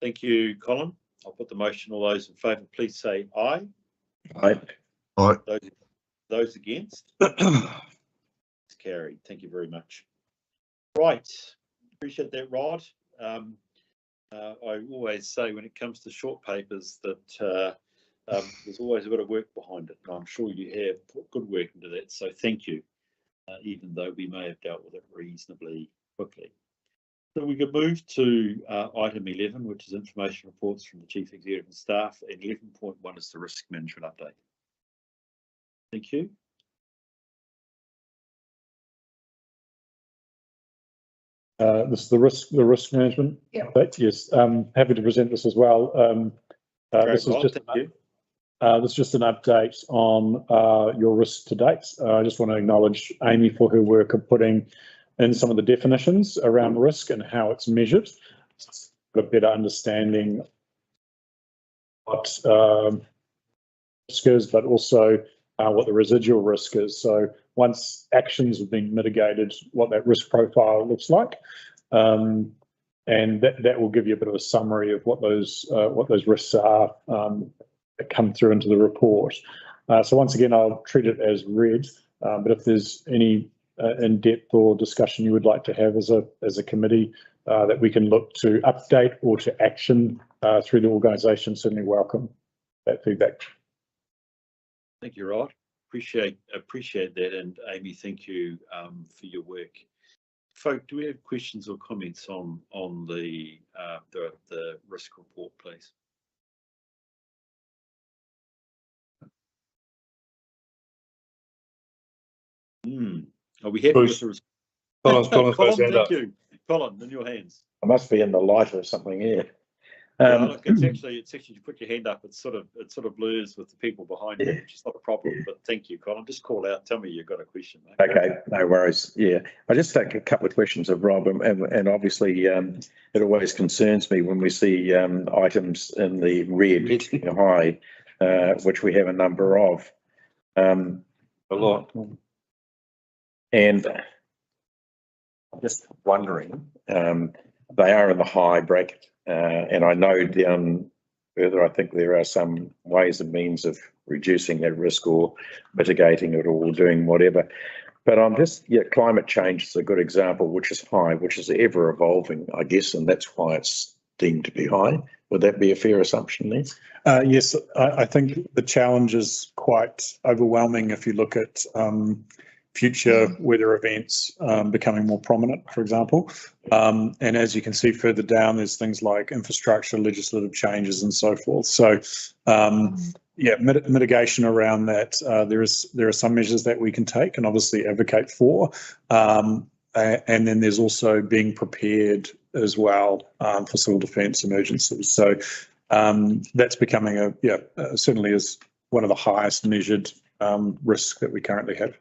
Thank you, Colin. I'll put the motion. All those in favour, please say aye. Aye. Aye. Those against? It's carried. Thank you very much. Right. Appreciate that, Rod. I always say when it comes to short papers that there's always a bit of work behind it. And I'm sure you have put good work into that. So thank you, even though we may have dealt with it reasonably quickly. So we could move to item 11, which is information reports from the Chief Executive and staff, and 11.1 is the risk management update. Thank you. This is the risk management update. Yes, happy to present this as well. This is just an update on your risk to date. I just want to acknowledge Amy for her work of putting in some of the definitions around risk and how it's measured. A better understanding what risk is, but also what the residual risk is. So once actions have been mitigated, what that risk profile looks like. And that will give you a bit of a summary of what those risks are that come through into the report. So once again, I'll treat it as read, but if there's any in-depth or discussion you would like to have as a committee that we can look to update or to action through the organisation, certainly welcome that feedback. Thank you, Rod. Appreciate that, and Amy, thank you for your work. Folk, do we have questions or comments on the risk report, please? Are we happy with the response? Colin, thank you. Colin, in your hands. I must be in the light or something here. Look, it's actually you put your hand up. It sort of blurs with the people behind you, which is not a problem. But thank you, Colin. Just call out. Tell me you've got a question, mate. Okay, no worries. Yeah, I just take a couple of questions of Rob, and obviously it always concerns me when we see items in the red high, which we have a number of. A lot. And I'm just wondering, they are in the high bracket. And I know down further, I think there are some ways and means of reducing that risk or mitigating it or doing whatever. But I'm climate change is a good example, which is high, which is ever evolving, I guess, and that's why it's deemed to be high. Would that be a fair assumption there? Yes, I think the challenge is quite overwhelming if you look at future weather events becoming more prominent, for example. And as you can see further down, there's things like infrastructure, legislative changes and so forth. So mitigation around that, there are some measures that we can take and obviously advocate for. And then there's also being prepared as well for civil defence emergencies. So that's becoming certainly is one of the highest measured risks that we currently have.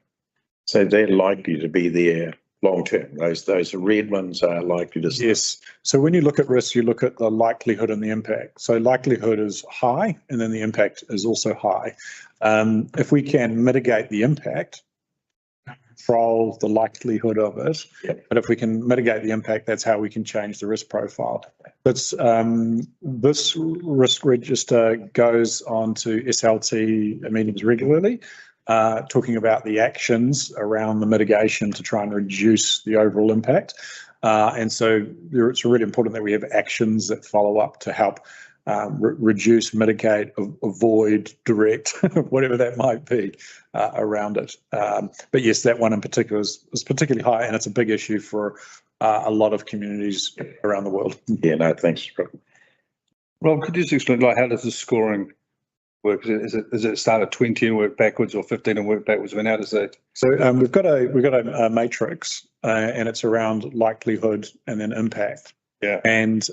So they're likely to be there long term. Those red ones are likely to. Yes. So when you look at risk, you look at the likelihood and the impact. So likelihood is high, and then the impact is also high. If we can mitigate the impact, control the likelihood of it, but if we can mitigate the impact, that's how we can change the risk profile. This risk register goes on to SLT meetings regularly. Talking about the actions around the mitigation to try and reduce the overall impact. And so it's really important that we have actions that follow up to help reduce, mitigate, avoid, direct, whatever that might be around it. But yes, that one in particular is particularly high, and it's a big issue for a lot of communities around the world. Yeah, no, thanks. Rob, could you just explain, like, how does the scoring work? Is it start at 20 and work backwards, or 15 and work backwards? I mean, how does that? So we've got a matrix, and it's around likelihood and then impact. Yeah. And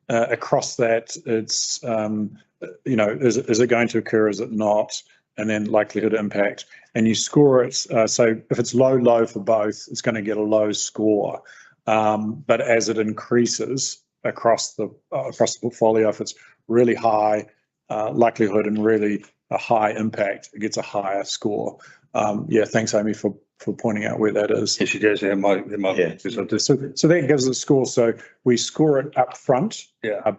across that, it's is it going to occur? Is it not? And then likelihood, impact, and you score it. So if it's low for both, it's going to get a low score. But as it increases across the portfolio, if it's really high likelihood and really a high impact, it gets a higher score. Thanks, Amy, for pointing out where that is. Yes, she does. So that gives us a score. So we score it up front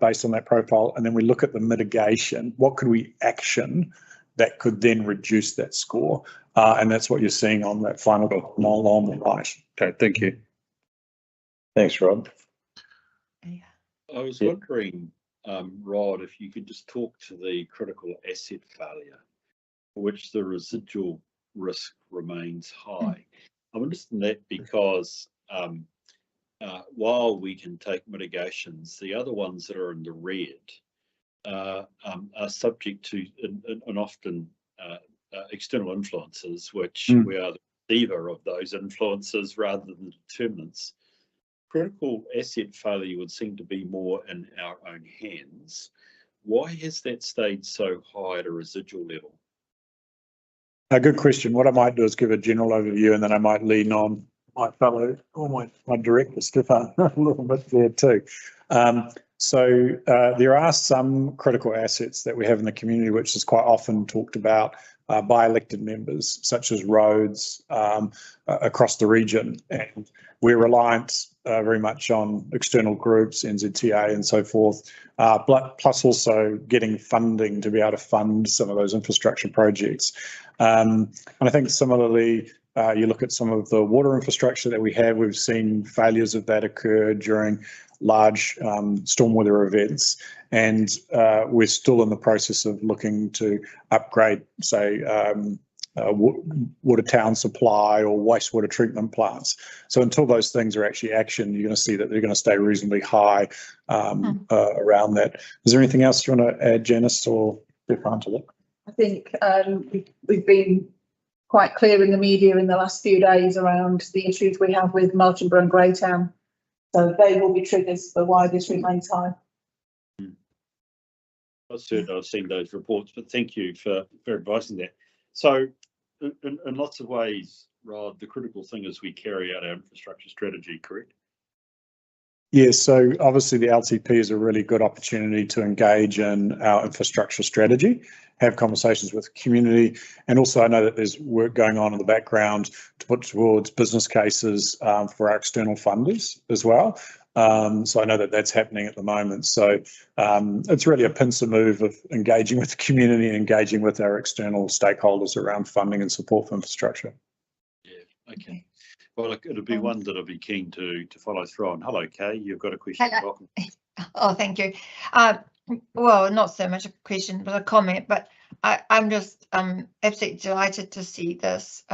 based on that profile, and then we look at the mitigation. What could we action that could then reduce that score? And that's what you're seeing on that final column on the right. Okay, thank you. Thanks, Rob. I was wondering, Rod, if you could just talk to the critical asset failure, for which the residual risk remains high. I'm interested in that because while we can take mitigations, the other ones that are in the red are subject to and often external influences, which we are the receiver of those influences rather than the determinants. Critical asset failure would seem to be more in our own hands. Why has that stayed so high at a residual level? A good question. What I might do is give a general overview, and then I might lean on my fellow or my director, Stefan, a little bit there too. So there are some critical assets that we have in the community, which is quite often talked about by elected members, such as roads across the region. And we're reliant very much on external groups, NZTA and so forth, plus also getting funding to be able to fund some of those infrastructure projects. And I think similarly, you look at some of the water infrastructure that we have, we've seen failures of that occur during large stormwater events, and we're still in the process of looking to upgrade, say, water town supply or wastewater treatment plants. So until those things are actually actioned, you're going to see that they're going to stay reasonably high around that. Is there anything else you want to add, Janice, or Stefan, to that? I think we've been quite clear in the media in the last few days around the issues we have with Martinborough and Greytown. So they will be triggers for why this remains high. I've seen those reports, but thank you for advising that. So in lots of ways, Rod, the critical thing is we carry out our infrastructure strategy, correct? Yes, so obviously the LTP is a really good opportunity to engage in our infrastructure strategy, have conversations with the community, and also I know that there's work going on in the background to put towards business cases for our external funders as well. So I know that that's happening at the moment. So it's really a pincer move of engaging with the community and engaging with our external stakeholders around funding and support for infrastructure. Yeah, okay. Well, it'll be one that I'll be keen to follow through on. Hello, Kay, you've got a question. Hello. Welcome. Oh, thank you. Well, not so much a question, but a comment. But I'm just absolutely delighted to see this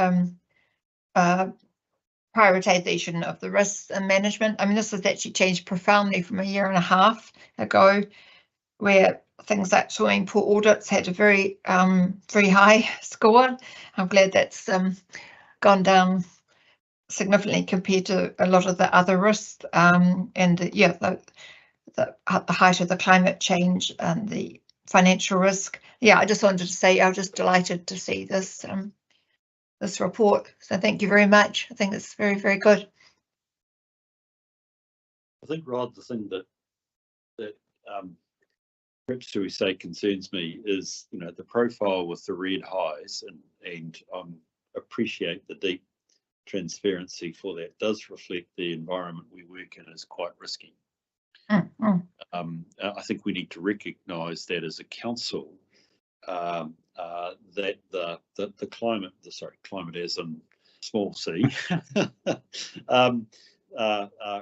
prioritisation of the risks and management. I mean, this has actually changed profoundly from a year and a half ago, where things like swimming pool audits had a very high score. I'm glad that's gone down significantly compared to a lot of the other risks, and yeah, the height of the climate change and the financial risk. Yeah, I just wanted to say I was just delighted to see this this report. So thank you very much. I think it's very, very good. I think, Rod, the thing that perhaps shall we say concerns me is, you know, the profile with the red highs, and appreciate the deep transparency for that does reflect the environment we work in is quite risky. I think we need to recognise that as a council, that the climate, climate as in small c,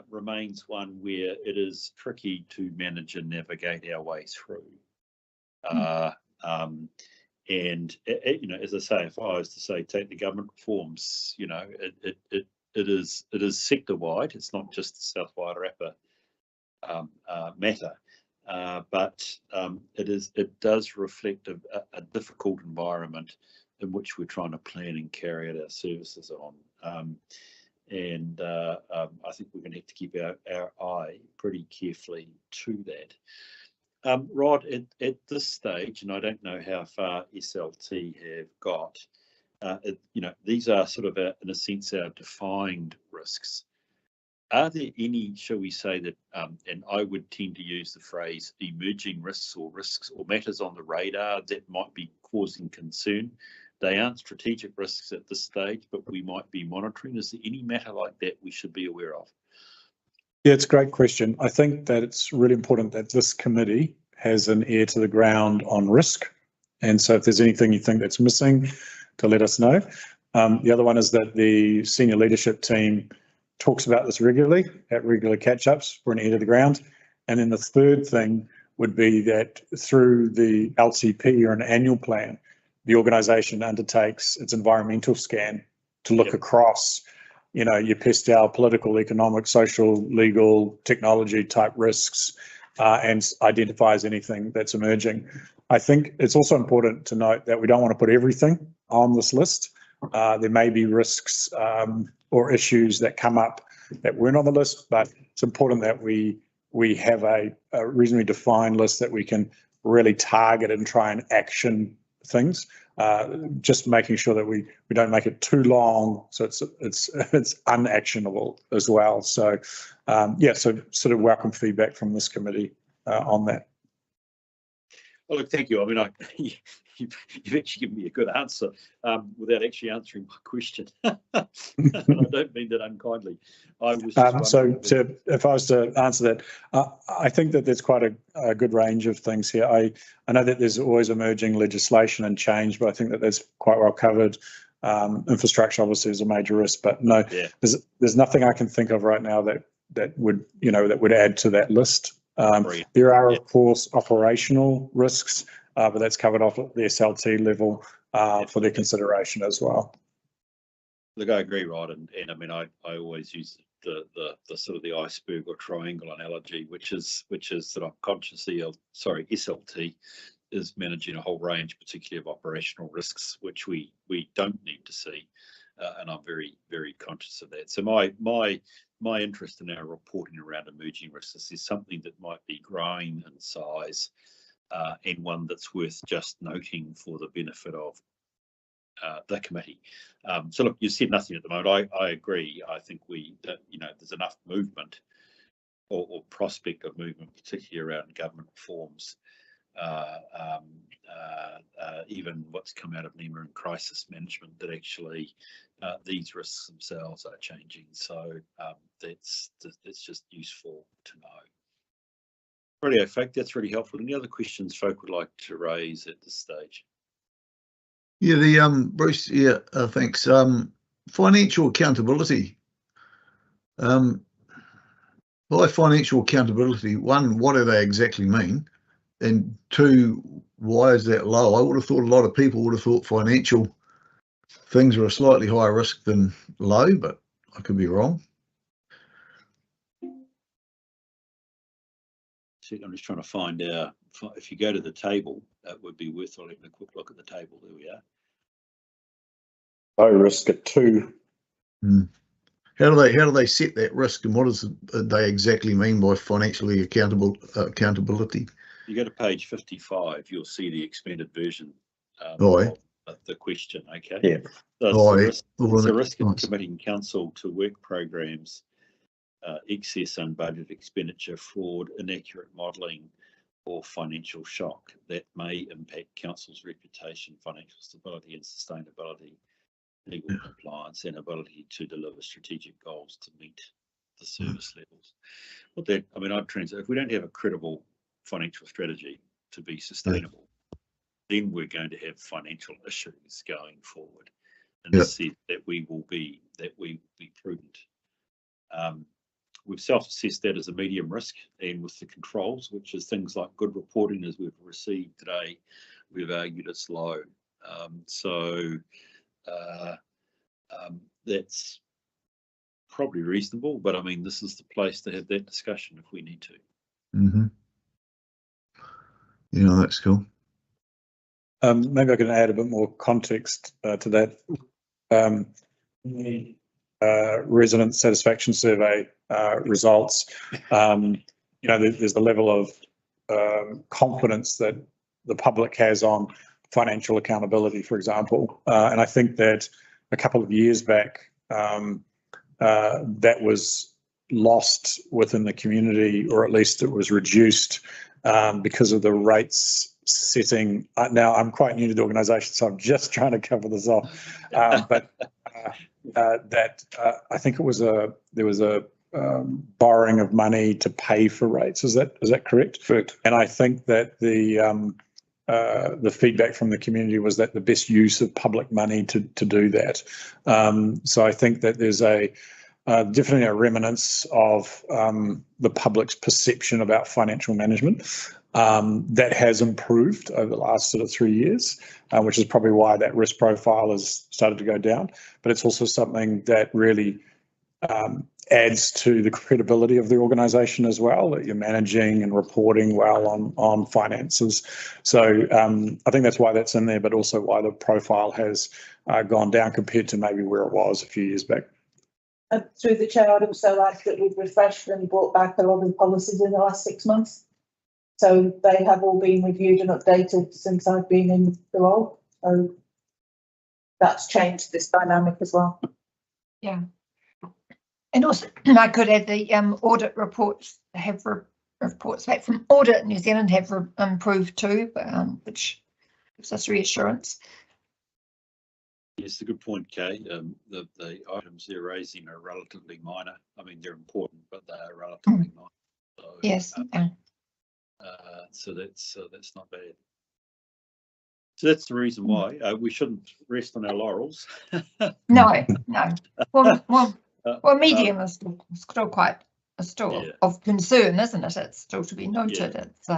remains one where it is tricky to manage and navigate our way through. And you know, as I say, if I was to say take the government reforms, you know, it is sector wide. It's not just the South Wairarapa matter, but it does reflect a difficult environment in which we're trying to plan and carry out our services on. And I think we're going to have to keep our eye pretty carefully to that. Rod, at this stage, and I don't know how far SLT have got, you know, these are sort of, in a sense, our defined risks. Are there any, shall we say that, and I would tend to use the phrase emerging risks or matters on the radar that might be causing concern? They aren't strategic risks at this stage, but we might be monitoring. Is there any matter like that we should be aware of? Yeah, it's a great question. I think that it's really important that this committee has an ear to the ground on risk. And so if there's anything you think that's missing, to let us know. The other one is that the senior leadership team talks about this regularly at regular catch-ups for an ear to the ground. And then the third thing would be that through the LTP or an annual plan, the organisation undertakes its environmental scan to look across, you know, your pestle, political, economic, social, legal, technology type risks, and identifies anything that's emerging. I think it's also important to note that we don't want to put everything on this list. There may be risks or issues that come up that weren't on the list, but it's important that we have a reasonably defined list that we can really target and try and action things. Just making sure that we don't make it too long, so it's unactionable as well. So yeah, so sort of welcome feedback from this committee on that. Well, look, thank you. I mean, you've actually given me a good answer without actually answering my question. And I don't mean that unkindly. I was just if I was to answer that, I think that there's quite a good range of things here. I know that there's always emerging legislation and change, but I think that that's quite well covered. Infrastructure obviously is a major risk, but no, there's nothing I can think of right now that would add to that list. There are, of course, operational risks, but that's covered off at the SLT level for their consideration as well. Look, I agree, Rod, and I mean, I always use the sort of the iceberg or triangle analogy, which is that I'm consciously, SLT is managing a whole range, particularly of operational risks, which we don't need to see, and I'm very, very conscious of that. So my interest in our reporting around emerging risks is something that might be growing in size, and one that's worth just noting for the benefit of the committee. So look, you said nothing at the moment. I agree. I think there's enough movement or prospect of movement, particularly around government reforms. Even what's come out of NEMA and crisis management, that actually these risks themselves are changing. So that's just useful to know. Rightio, folk, that's really helpful. Any other questions folk would like to raise at this stage? Yeah, Bruce, thanks. Financial accountability. By financial accountability, one, what do they exactly mean? And two, why is that low? I would have thought a lot of people would have thought financial things are a slightly higher risk than low, but I could be wrong. I'm just trying to find out if you go to the table, that would be worth having a quick look at the table. There we are. Low risk at 2. How do they set that risk, and what does they exactly mean by financially accountability? You go to page 55, you'll see the expanded version of the question. Okay. Yeah. So it's a risk of committing council to work programs, excess unbudgeted expenditure, fraud, inaccurate modelling, or financial shock that may impact council's reputation, financial stability and sustainability, legal compliance, and ability to deliver strategic goals to meet the service levels. Well, I'd translate, if we don't have a credible financial strategy to be sustainable, then we're going to have financial issues going forward. And this said that we will be prudent. We've self-assessed that as a medium risk, and with the controls, which is things like good reporting as we've received today, we've argued it's low. That's probably reasonable, but I mean, this is the place to have that discussion if we need to. Yeah, that's cool. Maybe I can add a bit more context to that. Resident satisfaction survey results, there's a level of confidence that the public has on financial accountability, for example. And I think that a couple of years back, that was lost within the community, or at least it was reduced because of the rates setting. Now, I'm quite new to the organisation, so I'm just trying to cover this off. But I think there was a borrowing of money to pay for rates. Is that correct? Correct. And I think that the feedback from the community was that the best use of public money to do that. So I think that there's definitely a remnants of the public's perception about financial management that has improved over the last sort of 3 years, which is probably why that risk profile has started to go down. But it's also something that really adds to the credibility of the organisation as well, that you're managing and reporting well on finances. So I think that's why that's in there, but also why the profile has gone down compared to maybe where it was a few years back. Through the chair, I'd also like that we've refreshed and brought back a lot of policies in the last 6 months. So they have all been reviewed and updated since I've been in the role. So that's changed this dynamic as well. Yeah. And also, I could add the audit reports have reports back from Audit New Zealand have improved too, which gives us reassurance. Yes, a good point, Kay. The items they're raising are relatively minor. I mean, they're important, but they are relatively minor. So, Yes. So that's not bad. So that's the reason why we shouldn't rest on our laurels. No. Well, medium is still quite of concern, isn't it? It's still to be noted. Yeah. It's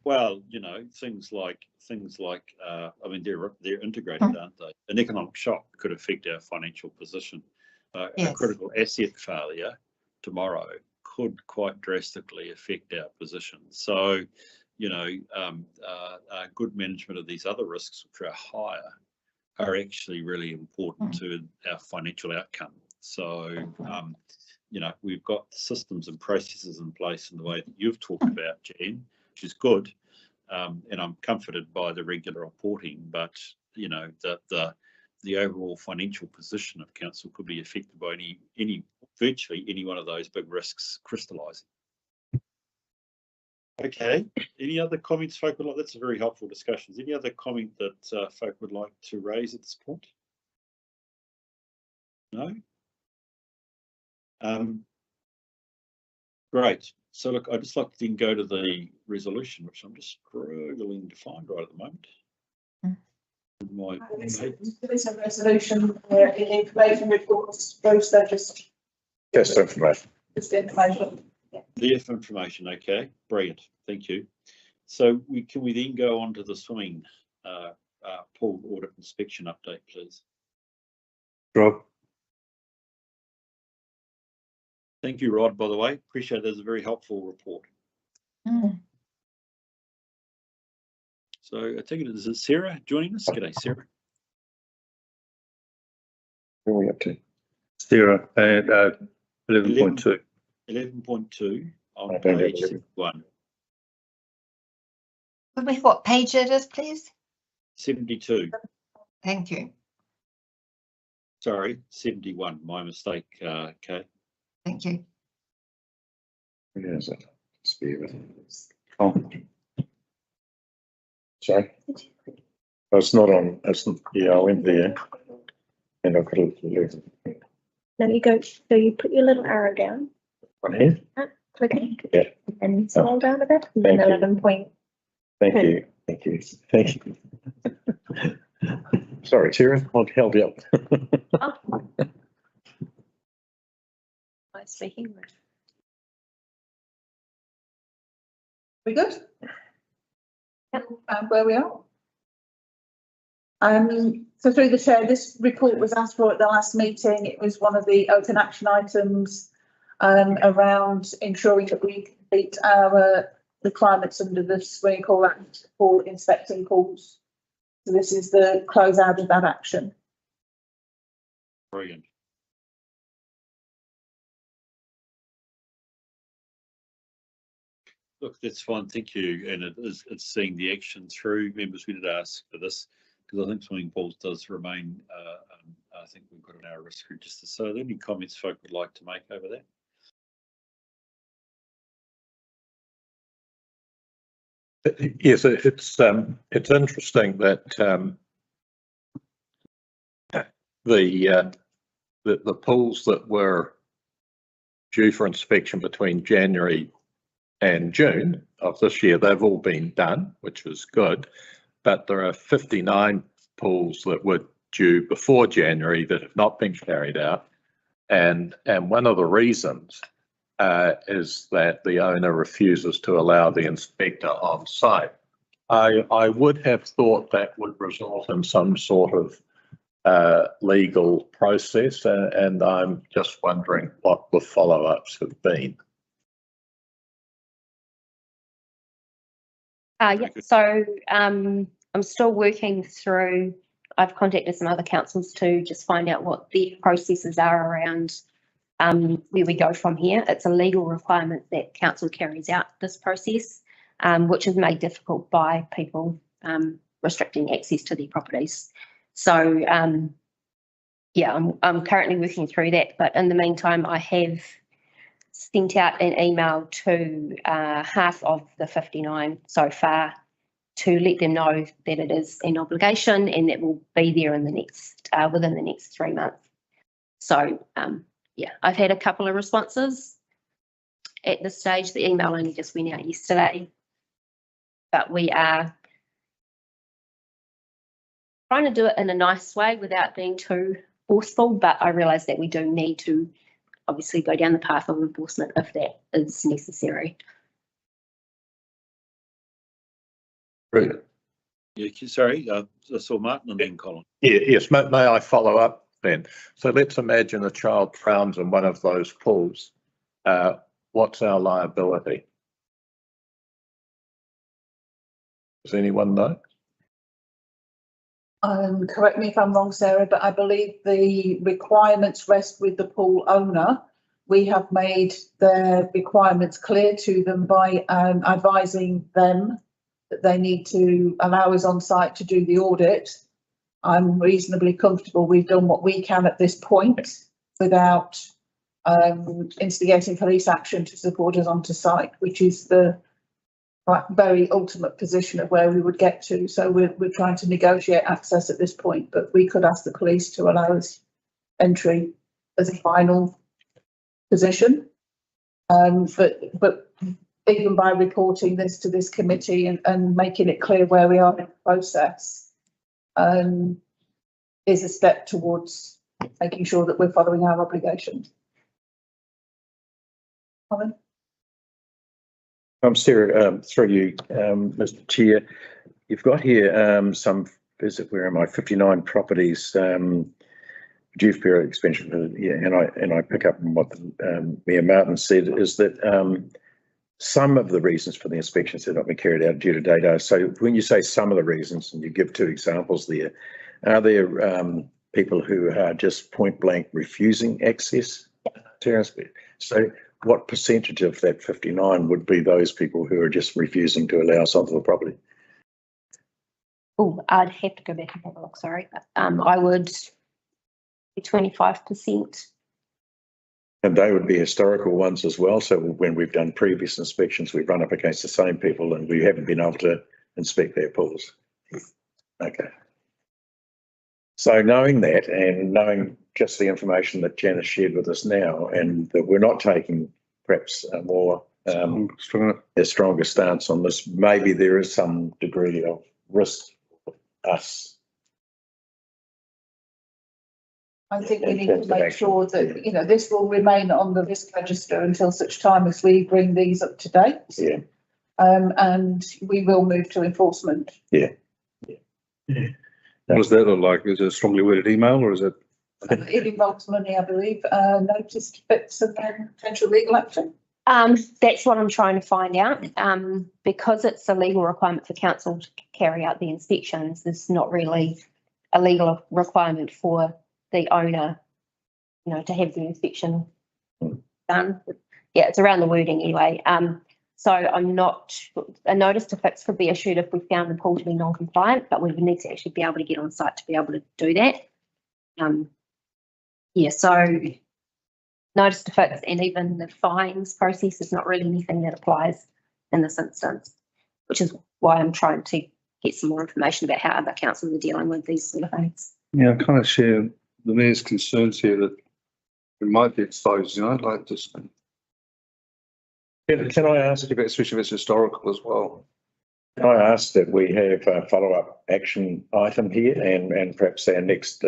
well, you know, things like I mean, they're integrated, aren't they? An economic shock could affect our financial position. A critical asset failure tomorrow could quite drastically affect our position. So, you know, good management of these other risks, which are higher, are actually really important to our financial outcome. So, you know, we've got systems and processes in place in the way that you've talked about, Jan, which is good. And I'm comforted by the regular reporting, but, you know, the overall financial position of council could be affected by virtually any one of those big risks crystallising. Okay, any other comments folk would like? That's a very helpful discussion. Any other comment that folk would like to raise at this point? No? Great. So look, I'd just like to then go to the resolution, which I'm just struggling to find right at the moment. There's a resolution in information reports, those are just information. Just information. The information, okay, brilliant, thank you. So can we then go on to the swimming pool audit inspection update, please? Rob. Thank you, Rod, by the way. Appreciate it. That's a very helpful report. So I take it, is it Sarah joining us? G'day, Sarah. Where are we up to? Sarah at 11.2. 11.2 on page 71. What page it is, please? 72. Thank you. Sorry, 71. My mistake, Kay. Thank you. Where is it? Spare with it. Sorry. Oh, it's not on. Yeah, I went there and I could have. Now you go. So you put your little arrow down. On here. Click it. And scroll down a bit. And then 11 point. Thank you. Thank you. Thank you. Sorry, Sarah. I'll help you up. By speaking. We good? Where we are. So through the chair, this report was asked for at the last meeting. It was one of the open action items around ensuring that we complete the requirements under the Swimming Pool Act for inspecting pools. So this is the close out of that action. Brilliant. Look, that's fine, thank you. And it's seeing the action through. Members, we did ask for this because I think swimming pools does remain, I think we've got an our risk register. So are there any comments folk would like to make over that? Yes, it's interesting that the pools that were due for inspection between January and June of this year, they've all been done, which was good. But there are 59 pools that were due before January that have not been carried out. And one of the reasons is that the owner refuses to allow the inspector on site. I would have thought that would result in some sort of legal process, and I'm just wondering what the follow-ups have been. Yeah, so I'm still working through, I've contacted some other councils to just find out what the processes are around where we go from here. It's a legal requirement that council carries out this process, which is made difficult by people restricting access to their properties. So yeah, I'm currently working through that, but in the meantime, I have sent out an email to half of the 59 so far to let them know that it is an obligation and that will be there in the next within the next 3 months. So yeah, I've had a couple of responses at this stage. The email only just went out yesterday, but we are trying to do it in a nice way without being too forceful. But I realise that we do need to obviously go down the path of enforcement if that is necessary. Great. Yeah, sorry, I saw Martin and then Colin. Yes, may I follow up then? So let's imagine a child drowns in one of those pools. What's our liability? Does anyone know? Correct me if I'm wrong, Sarah, but I believe the requirements rest with the pool owner. We have made the requirements clear to them by advising them that they need to allow us on site to do the audit. I'm reasonably comfortable we've done what we can at this point without instigating police action to support us onto site, which is the very ultimate position of where we would get to. So we're trying to negotiate access at this point, but we could ask the police to allow us entry as a final position. But even by reporting this to this committee and making it clear where we are in the process, is a step towards making sure that we're following our obligations. Colin? Sarah, through you, Mr. Chair, you've got here some, where am I, 59 properties due for periodic expansion. Yeah, and I pick up on what Mayor Martin said, is that some of the reasons for the inspections have not been carried out due to data. So when you say some of the reasons, and you give 2 examples there, are there people who are just point blank refusing access to our space? So what percentage of that 59 would be those people who are just refusing to allow us onto the property? Oh, I'd have to go back and have a look, sorry. I would be 25%. And they would be historical ones as well. So when we've done previous inspections, we've run up against the same people and we haven't been able to inspect their pools. Okay. So knowing that and knowing just the information that Janice shared with us now, and that we're not taking perhaps a more a stronger stance on this, maybe there is some degree of risk for us. I think we need to make sure that, you know, this will remain on the risk register until such time as we bring these up to date. Yeah. And we will move to enforcement. Yeah. What does that look like? Is it a strongly worded email or is it? It involves money, I believe, noticed bits and then potential legal action. That's what I'm trying to find out. Because it's a legal requirement for council to carry out the inspections, there's not really a legal requirement for the owner, you know, to have the inspection done. Yeah, it's around the wording anyway. So I'm not, a notice to fix could be issued if we found the pool to be non-compliant, but we would need to actually be able to get on site to be able to do that. Yeah, so notice to fix and even the fines process is not really anything that applies in this instance, which is why I'm trying to get some more information about how other councils are dealing with these sort of things. Yeah, I kind of share the mayor's concerns here that we might be exposed, you know, like just. Can I ask you about, especially if it's historical as well? Can I ask that we have a follow-up action item here, and perhaps our next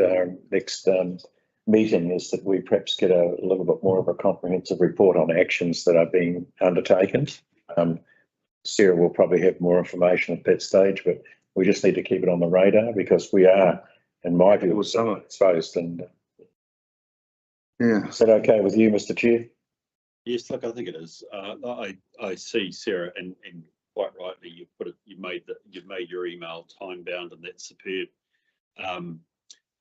meeting is that we perhaps get a little bit more of a comprehensive report on actions that are being undertaken. Sarah will probably have more information at that stage, but we just need to keep it on the radar because we are, in my view, exposed. And yeah, is that okay with you, Mr. Chair? Yes, look, I think it is. I see, Sarah, and quite rightly, you've made your email time bound, and that's superb.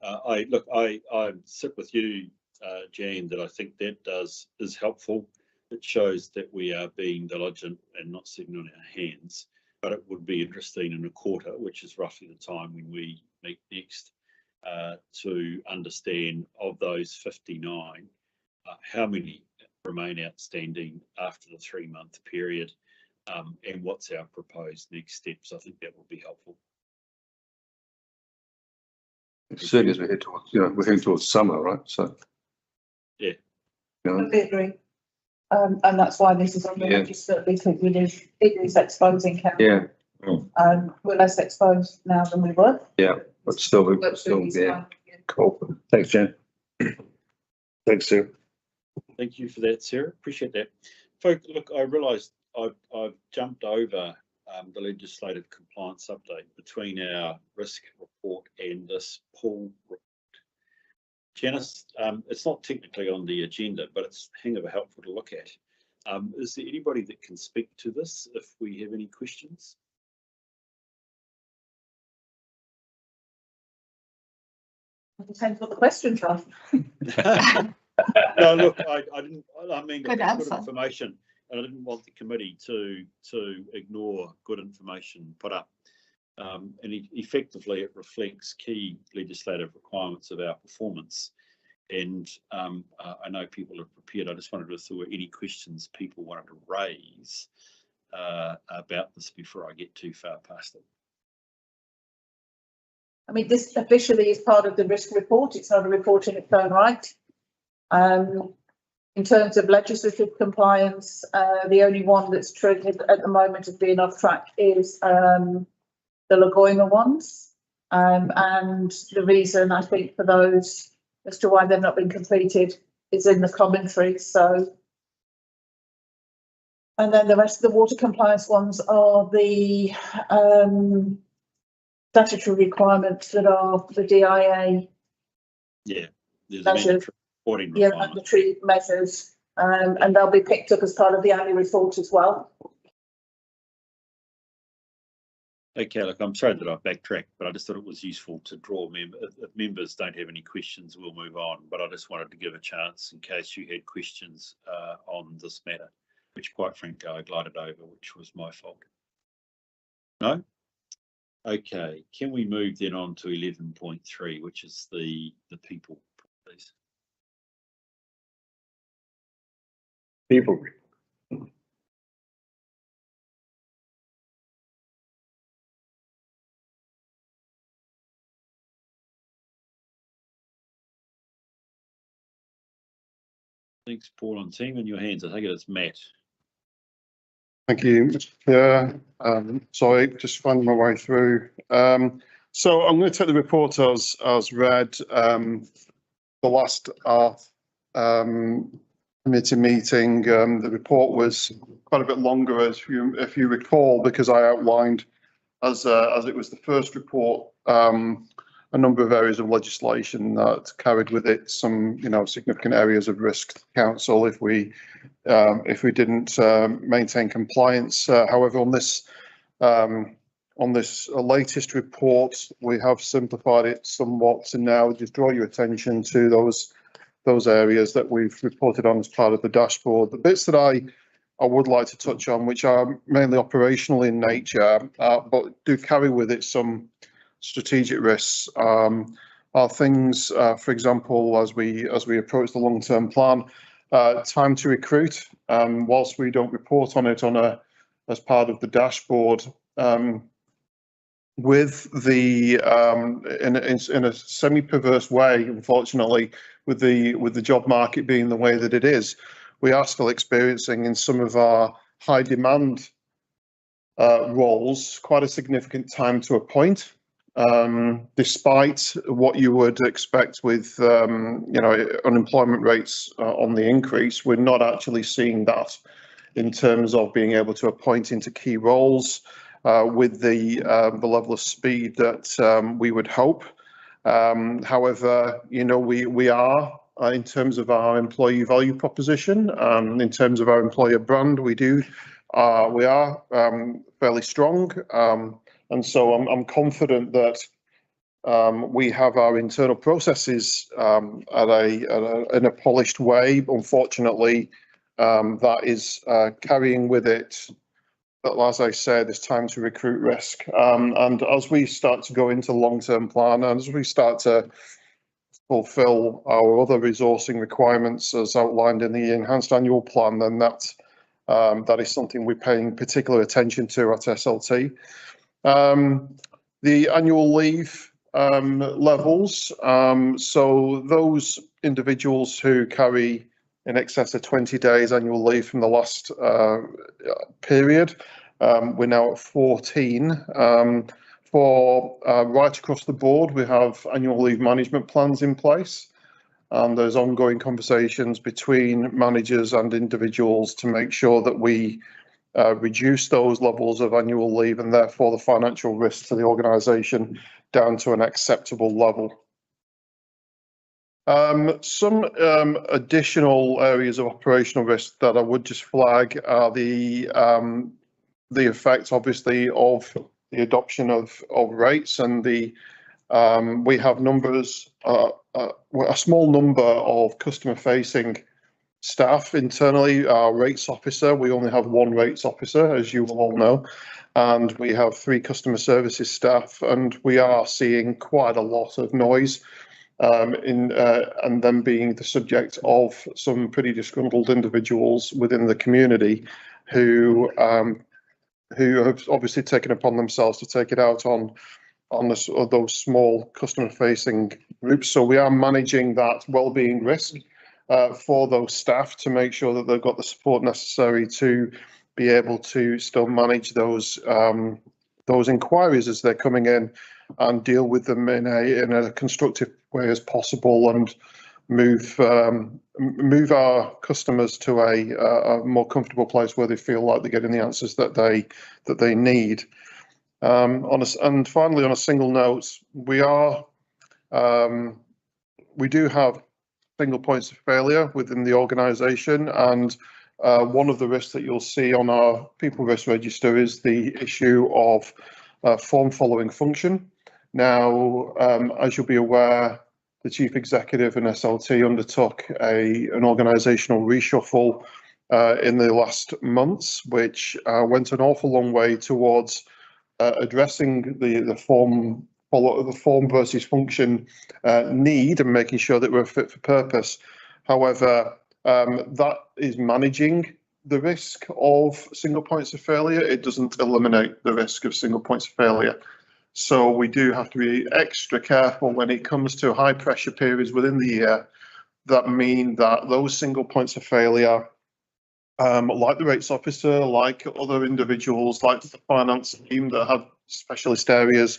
I sit with you, Jan, that I think that is helpful. It shows that we are being diligent and not sitting on our hands. But it would be interesting in a quarter, which is roughly the time when we meet next, to understand of those 59, how many remain outstanding after the 3-month period, and what's our proposed next steps. I think that will be helpful. Certainly as we head towards, we're heading towards summer, right? So. Yeah. I agree. And that's why this is on the register, because it is exposing council. Yeah. We're less exposed now than we were. Yeah, but still, yeah. Cool. Thanks, Jen. Thanks, Sarah. Thank you for that, Sarah. Appreciate that. Folks, look, I realised I've jumped over the legislative compliance update between our risk report and this pool report. Janice, it's not technically on the agenda, but it's hang of a helpful to look at. Is there anybody that can speak to this if we have any questions? It depends what the questions are. No, look, I didn't. I mean, Good it's answer. good information, and I didn't want the committee to ignore good information put up. And effectively, it reflects key legislative requirements of our performance. And I know people are prepared. I just wondered if there were any questions people wanted to raise about this before I get too far past it. I mean, this officially is part of the risk report. It's not a report in its own right. In terms of legislative compliance, the only one that's triggered at the moment as being off track is the Lagoina ones. And the reason I think for those as to why they've not been completed is in the commentary. So, and then the rest of the water compliance ones are the statutory requirements that are the DIA. Yeah, there's measures. Reporting yeah, mandatory measures, and they'll be picked up as part of the annual report as well. Okay, look, I'm sorry that I've backtracked, but I just thought it was useful to draw if members don't have any questions, we'll move on. But I just wanted to give a chance in case you had questions on this matter, which quite frankly I glided over, which was my fault. No? Okay, can we move then on to 11.3, which is the people, please? People. Thanks, Paul and team. In your hands, I think it's Matt. Thank you, Mr. Chair. Sorry, just finding my way through. So I'm going to take the report as read. The last committee meeting, the report was quite a bit longer, if you recall, because I outlined as it was the first report, a number of areas of legislation that carried with it some, significant areas of risk to council if we didn't maintain compliance. However, on this latest report, we have simplified it somewhat to now just draw your attention to those areas that we've reported on as part of the dashboard. The bits that I would like to touch on, which are mainly operational in nature, but do carry with it some strategic risks, are things, for example, as we approach the long-term plan, time to recruit. Whilst we don't report on it as part of the dashboard, with the in a semi-perverse way, unfortunately, with the job market being the way that it is, we are still experiencing in some of our high demand roles quite a significant time to appoint. Despite what you would expect with unemployment rates on the increase, we're not actually seeing that in terms of being able to appoint into key roles with the level of speed that we would hope. However, we are in terms of our employee value proposition, in terms of our employer brand, we are fairly strong. And so I'm confident that we have our internal processes in a polished way. Unfortunately, that is carrying with it, as I said, this time to recruit risk. And as we start to go into long-term plan, and as we start to fulfil our other resourcing requirements as outlined in the enhanced annual plan, then that is something we're paying particular attention to at SLT. The annual leave levels, so those individuals who carry in excess of 20 days annual leave from the last period, we're now at 14. For right across the board, we have annual leave management plans in place, and there's ongoing conversations between managers and individuals to make sure that we reduce those levels of annual leave and therefore the financial risk to the organisation down to an acceptable level. Some additional areas of operational risk that I would just flag are the effect, obviously, of the adoption of rates, and we have numbers, a small number of customer-facing staff internally. Our rates officer, we only have one rates officer, as you will all know, and we have 3 customer services staff, and we are seeing quite a lot of noise and them being the subject of some pretty disgruntled individuals within the community who have obviously taken upon themselves to take it out on those small customer-facing groups. So we are managing that well-being risk for those staff to make sure that they've got the support necessary to be able to still manage those inquiries as they're coming in and deal with them in a constructive way as possible, and move our customers to a more comfortable place where they feel like they're getting the answers that they need. And finally, on a single note, we do have single points of failure within the organisation, and one of the risks that you'll see on our people risk register is the issue of form following function. Now, as you'll be aware, the Chief Executive and SLT undertook an organisational reshuffle in the last months, which went an awful long way towards addressing the form versus function need and making sure that we're fit for purpose. However, that is managing the risk of single points of failure. It doesn't eliminate the risk of single points of failure. So we do have to be extra careful when it comes to high pressure periods within the year that mean that those single points of failure, like the rates officer, like other individuals, like the finance team that have specialist areas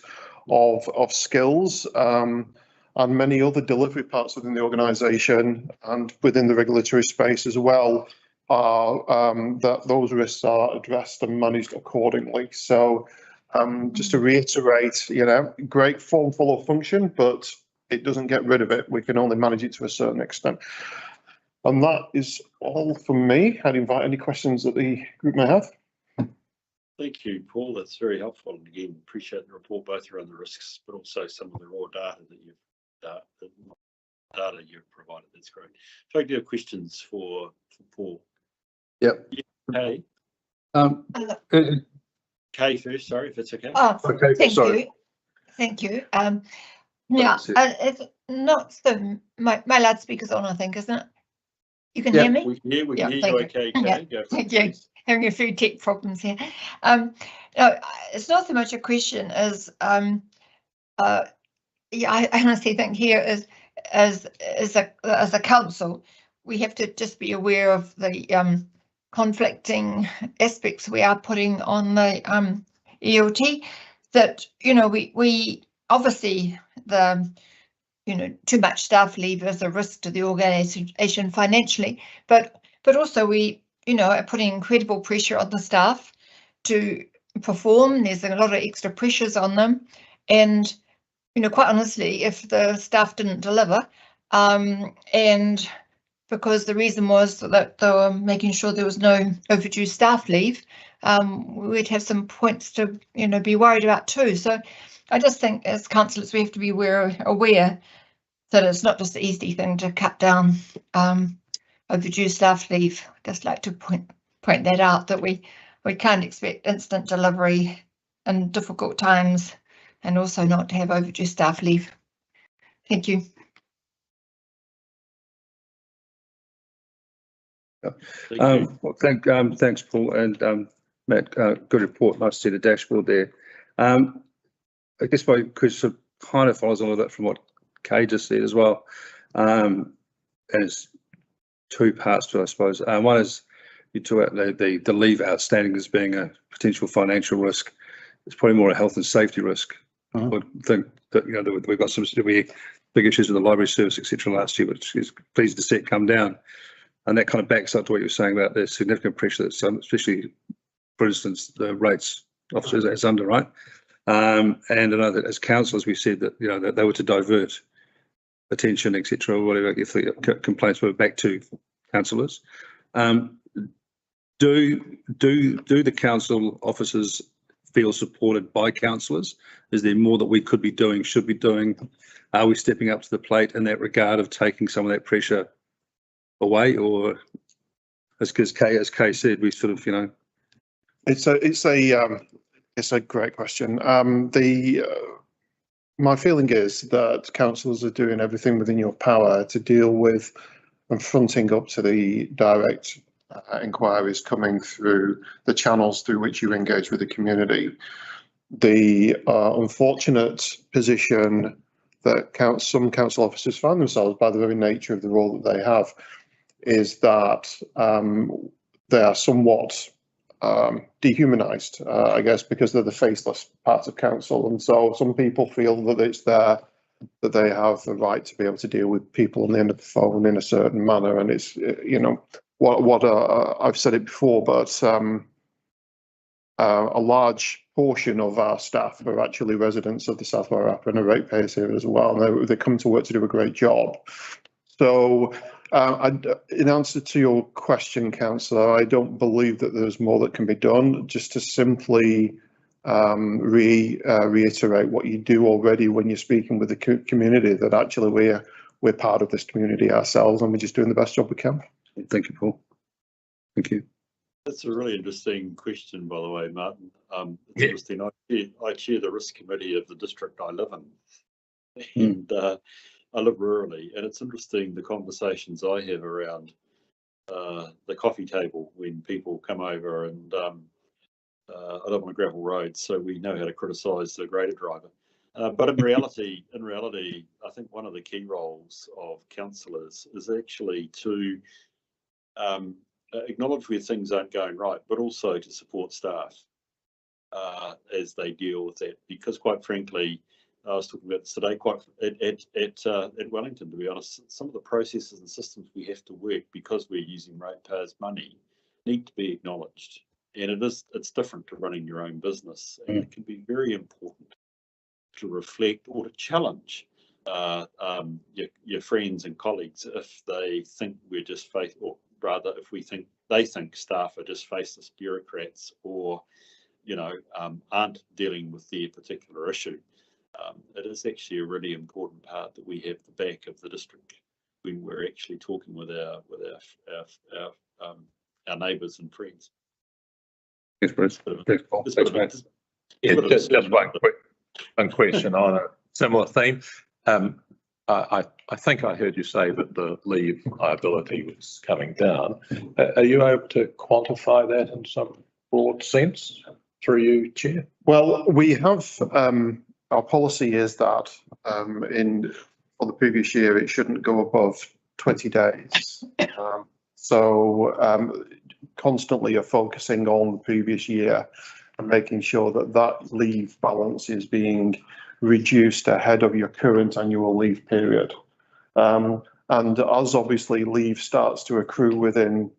of skills, and many other delivery parts within the organisation and within the regulatory space as well, that those risks are addressed and managed accordingly. So just to reiterate, great form follow function, but it doesn't get rid of it. We can only manage it to a certain extent. And that is all from me. I'd invite any questions that the group may have. Thank you, Paul. That's very helpful. And again, appreciate the report both around the risks, but also some of the raw data that you've provided. That's great. So I do have questions for Paul. Yep. Okay. Kay first, sorry, if it's okay. Oh, Okay, thank sorry. you. Thank you. Yeah, it's not my loudspeaker's on, I think, isn't it? You can hear me? We can hear you. Thank Okay, Yeah, Kay, go for thank it, you. please. Having a few tech problems here. No, it's not so much a question as yeah, I honestly think here as a council, we have to just be aware of the conflicting aspects we are putting on the ELT. That we obviously too much staff leave is a risk to the organisation financially, but also we are putting incredible pressure on the staff to perform. There's a lot of extra pressures on them, and quite honestly, if the staff didn't deliver, and because the reason was that they were making sure there was no overdue staff leave, we'd have some points to be worried about too. So I just think as councillors we have to be aware that it's not just the easy thing to cut down overdue staff leave. I'd just like to point that out, that we can't expect instant delivery in difficult times and also not to have overdue staff leave. Thank you. Thank you. Well, thanks, Paul, and Matt, good report. Nice to see the dashboard there. I guess my question kind of follows on with that from what Kay just said as well. And it's two parts to it, I suppose. One is you talk about the leave outstanding as being a potential financial risk. It's probably more a health and safety risk. I would think that, that we've got some big issues with the library service, etc. last year, which is pleased to see it come down. And that kind of backs up to what you were saying about the significant pressure that's especially, for instance, the rates officers that's under, right? And I know that as councillors, we said that, that they were to divert attention, etc., or whatever, if the complaints were back to councillors. Do the council officers feel supported by councillors? Is there more that we could be doing, should be doing? Are we stepping up to the plate in that regard of taking some of that pressure away, or as Kay said, we sort of, It's a great question. My feeling is that councillors are doing everything within your power to deal with and fronting up to the direct inquiries coming through the channels through which you engage with the community. The unfortunate position that some council officers find themselves by the very nature of the role that they have is that they are somewhat dehumanised, I guess, because they're the faceless part of council. And so some people feel that it's there, that they have the right to be able to deal with people on the end of the phone in a certain manner. And it's, I've said it before, but a large portion of our staff are actually residents of the South Wairarapa and are ratepayers here as well. And they come to work to do a great job. So in answer to your question, councillor, I don't believe that there's more that can be done. Just to simply reiterate what you do already when you're speaking with the community, that actually we're part of this community ourselves, and we're just doing the best job we can. Thank you, Paul. Thank you. That's a really interesting question, by the way, Martin. It's interesting. I chair the risk committee of the district I live in, and I live rurally, and it's interesting the conversations I have around the coffee table when people come over, and I live on a gravel road, so we know how to criticise the grader driver. But in reality, I think one of the key roles of councillors is actually to acknowledge where things aren't going right, but also to support staff as they deal with that. Because quite frankly, I was talking about this today, quite at Wellington, to be honest, some of the processes and systems we have to work because we're using ratepayers' money need to be acknowledged. And it's different to running your own business, and it can be very important to reflect or to challenge your friends and colleagues if they think we're just or rather if they think staff are just faceless bureaucrats or aren't dealing with their particular issue. It is actually a really important part that we have the back of the district when we're actually talking with our neighbours and friends. Yes, Bruce. Just one question on a similar theme. I think I heard you say that the leave liability was coming down. Are you able to quantify that in some broad sense through you, Chair? Well, we have our policy is that for the previous year it shouldn't go above 20 days. So constantly you're focusing on the previous year and making sure that that leave balance is being reduced ahead of your current annual leave period. And as obviously leave starts to accrue within,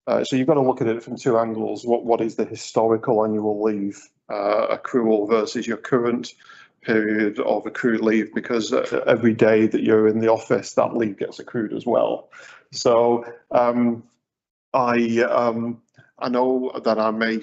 so you've got to look at it from two angles. What is the historical annual leave accrual versus your current period of accrued leave? Because every day that you're in the office, that leave gets accrued as well. So I know that I may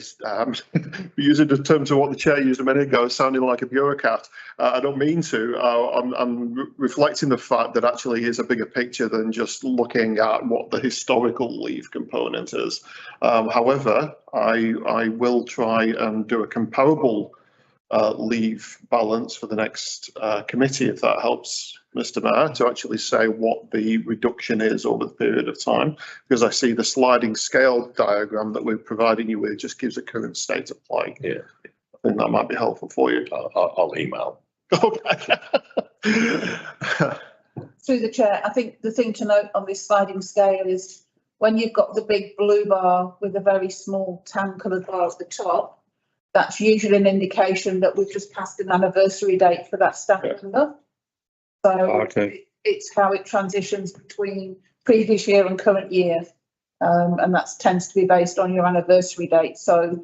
be using the terms of what the chair used a minute ago, sounding like a bureaucrat. I don't mean to. I'm reflecting the fact that actually is a bigger picture than just looking at what the historical leave component is. However, I will try and do a comparable leave balance for the next committee, if that helps, Mr. Mayor, to actually say what the reduction is over the period of time, because I see the sliding scale diagram that we're providing you with just gives a current state of play. Yeah. I think that might be helpful for you. I'll email. Okay. Through the chair, I think the thing to note on this sliding scale is when you've got the big blue bar with a very small tan coloured bar at the top, that's usually an indication that we've just passed an anniversary date for that staff member. So Okay. it's how it transitions between previous year and current year. And that tends to be based on your anniversary date. So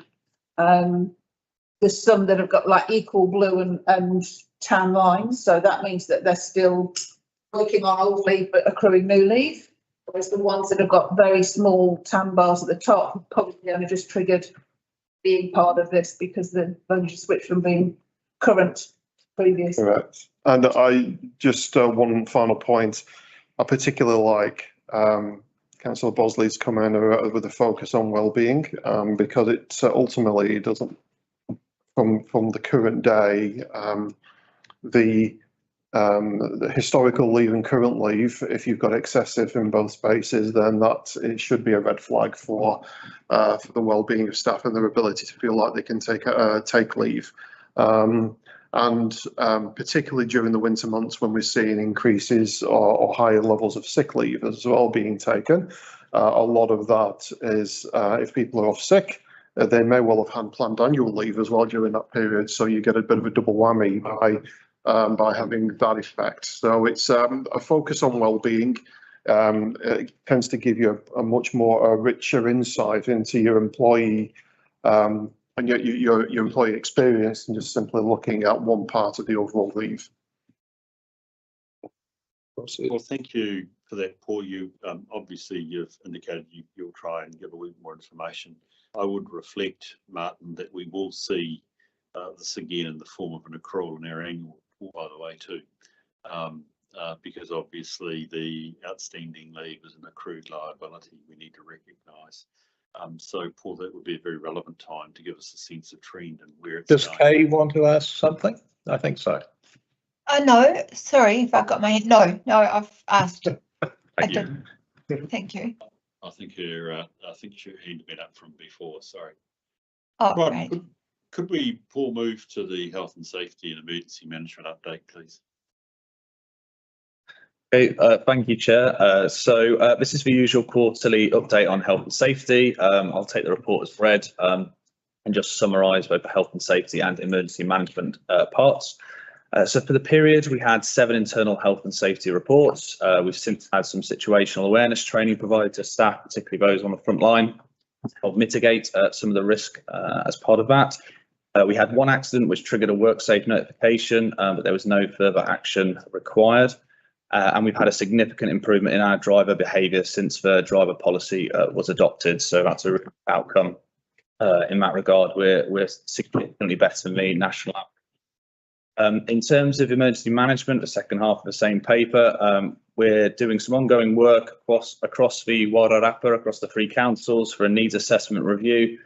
there's some that have got like equal blue and tan lines. So that means that they're still working on old leave but accruing new leave. Whereas the ones that have got very small tan bars at the top have probably only just triggered being part of this because they've only switched from being current to previous. Correct. And I just one final point. I particularly like Councillor Bosley's comment with a focus on well-being, because it ultimately doesn't, from the current day, the historical leave and current leave, if you've got excessive in both spaces, then that it should be a red flag for the well-being of staff and their ability to feel like they can take leave. And particularly during the winter months when we're seeing increases or higher levels of sick leave as well being taken, a lot of that is if people are off sick, they may well have had planned annual leave as well during that period. So you get a bit of a double whammy by having that effect. So it's a focus on well-being. It tends to give you a much more richer insight into your employee and your employee experience than just simply looking at one part of the overall leave. Well, thank you for that, Paul. You obviously you've indicated you'll try and give a little more information. I would reflect, Martin, that we will see this again in the form of an accrual in our annual report, by the way, too, because obviously the outstanding leave is an accrued liability we need to recognise. So, Paul, that would be a very relevant time to give us a sense of trend and where it's Does going. Kay want to ask something? I think so. No, sorry if I got my no, I've asked. I Thank you. didn't. Thank you. I think her hand had been up from before. Sorry. Oh, Right. great. Could we, Paul, move to the health and safety and emergency management update, please? Okay, thank you, Chair. So this is the usual quarterly update on health and safety. I'll take the report as read and just summarise both the health and safety and emergency management parts. So for the period, we had 7 internal health and safety reports. We've since had some situational awareness training provided to staff, particularly those on the front line, to help mitigate some of the risk as part of that. We had 1 accident which triggered a WorkSafe notification, but there was no further action required. And we've had a significant improvement in our driver behaviour since the driver policy was adopted. So that's a real outcome in that regard. We're significantly better than the national average. In terms of emergency management, the second half of the same paper, we're doing some ongoing work across the Wairarapa, across the 3 councils for a needs assessment review,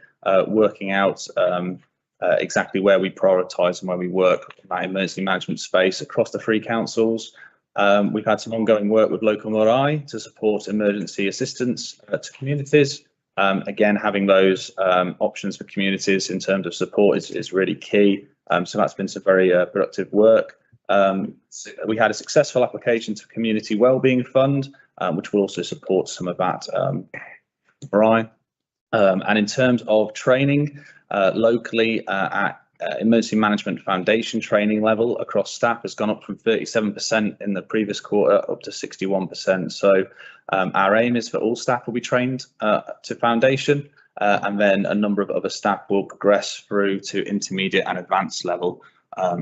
working out exactly where we prioritise and where we work in that emergency management space across the 3 councils. We've had some ongoing work with local marae to support emergency assistance to communities. Again, having those options for communities in terms of support is really key. So that's been some very productive work. We had a successful application to Community Wellbeing Fund, which will also support some of that marae. And in terms of training, locally at emergency management foundation training level across staff has gone up from 37% in the previous quarter up to 61%. So our aim is for all staff will be trained to foundation, and then a number of other staff will progress through to intermediate and advanced level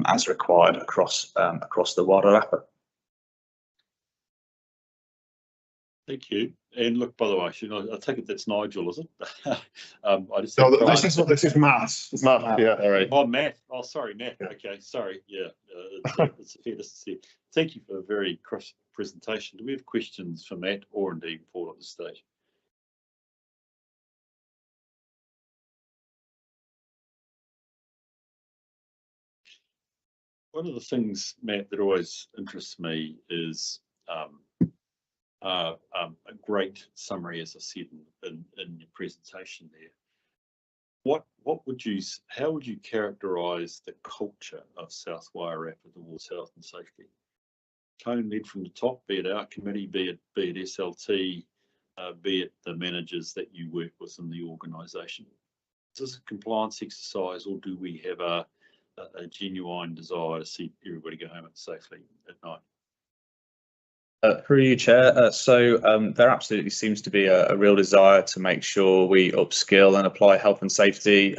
as required across the Wairarapa. Thank you. And look, by the way, I take it that's Nigel, is it? I just No, this is Matt. Matt, yeah. All right. Oh, Matt. Oh, sorry, Matt. Okay, sorry. Yeah, it's fair to say. Thank you for a very crisp presentation. Do we have questions for Matt or indeed Paul at this stage? One of the things, Matt, that always interests me is a great summary, as I said in your presentation there. How would you characterise the culture of South Wairarapa towards health and safety? Tone led from the top, be it our committee, be it SLT, be it the managers that you work with in the organisation. Is this a compliance exercise, or do we have a genuine desire to see everybody go home safely at night? Through you, Chair. There absolutely seems to be a real desire to make sure we upskill and apply health and safety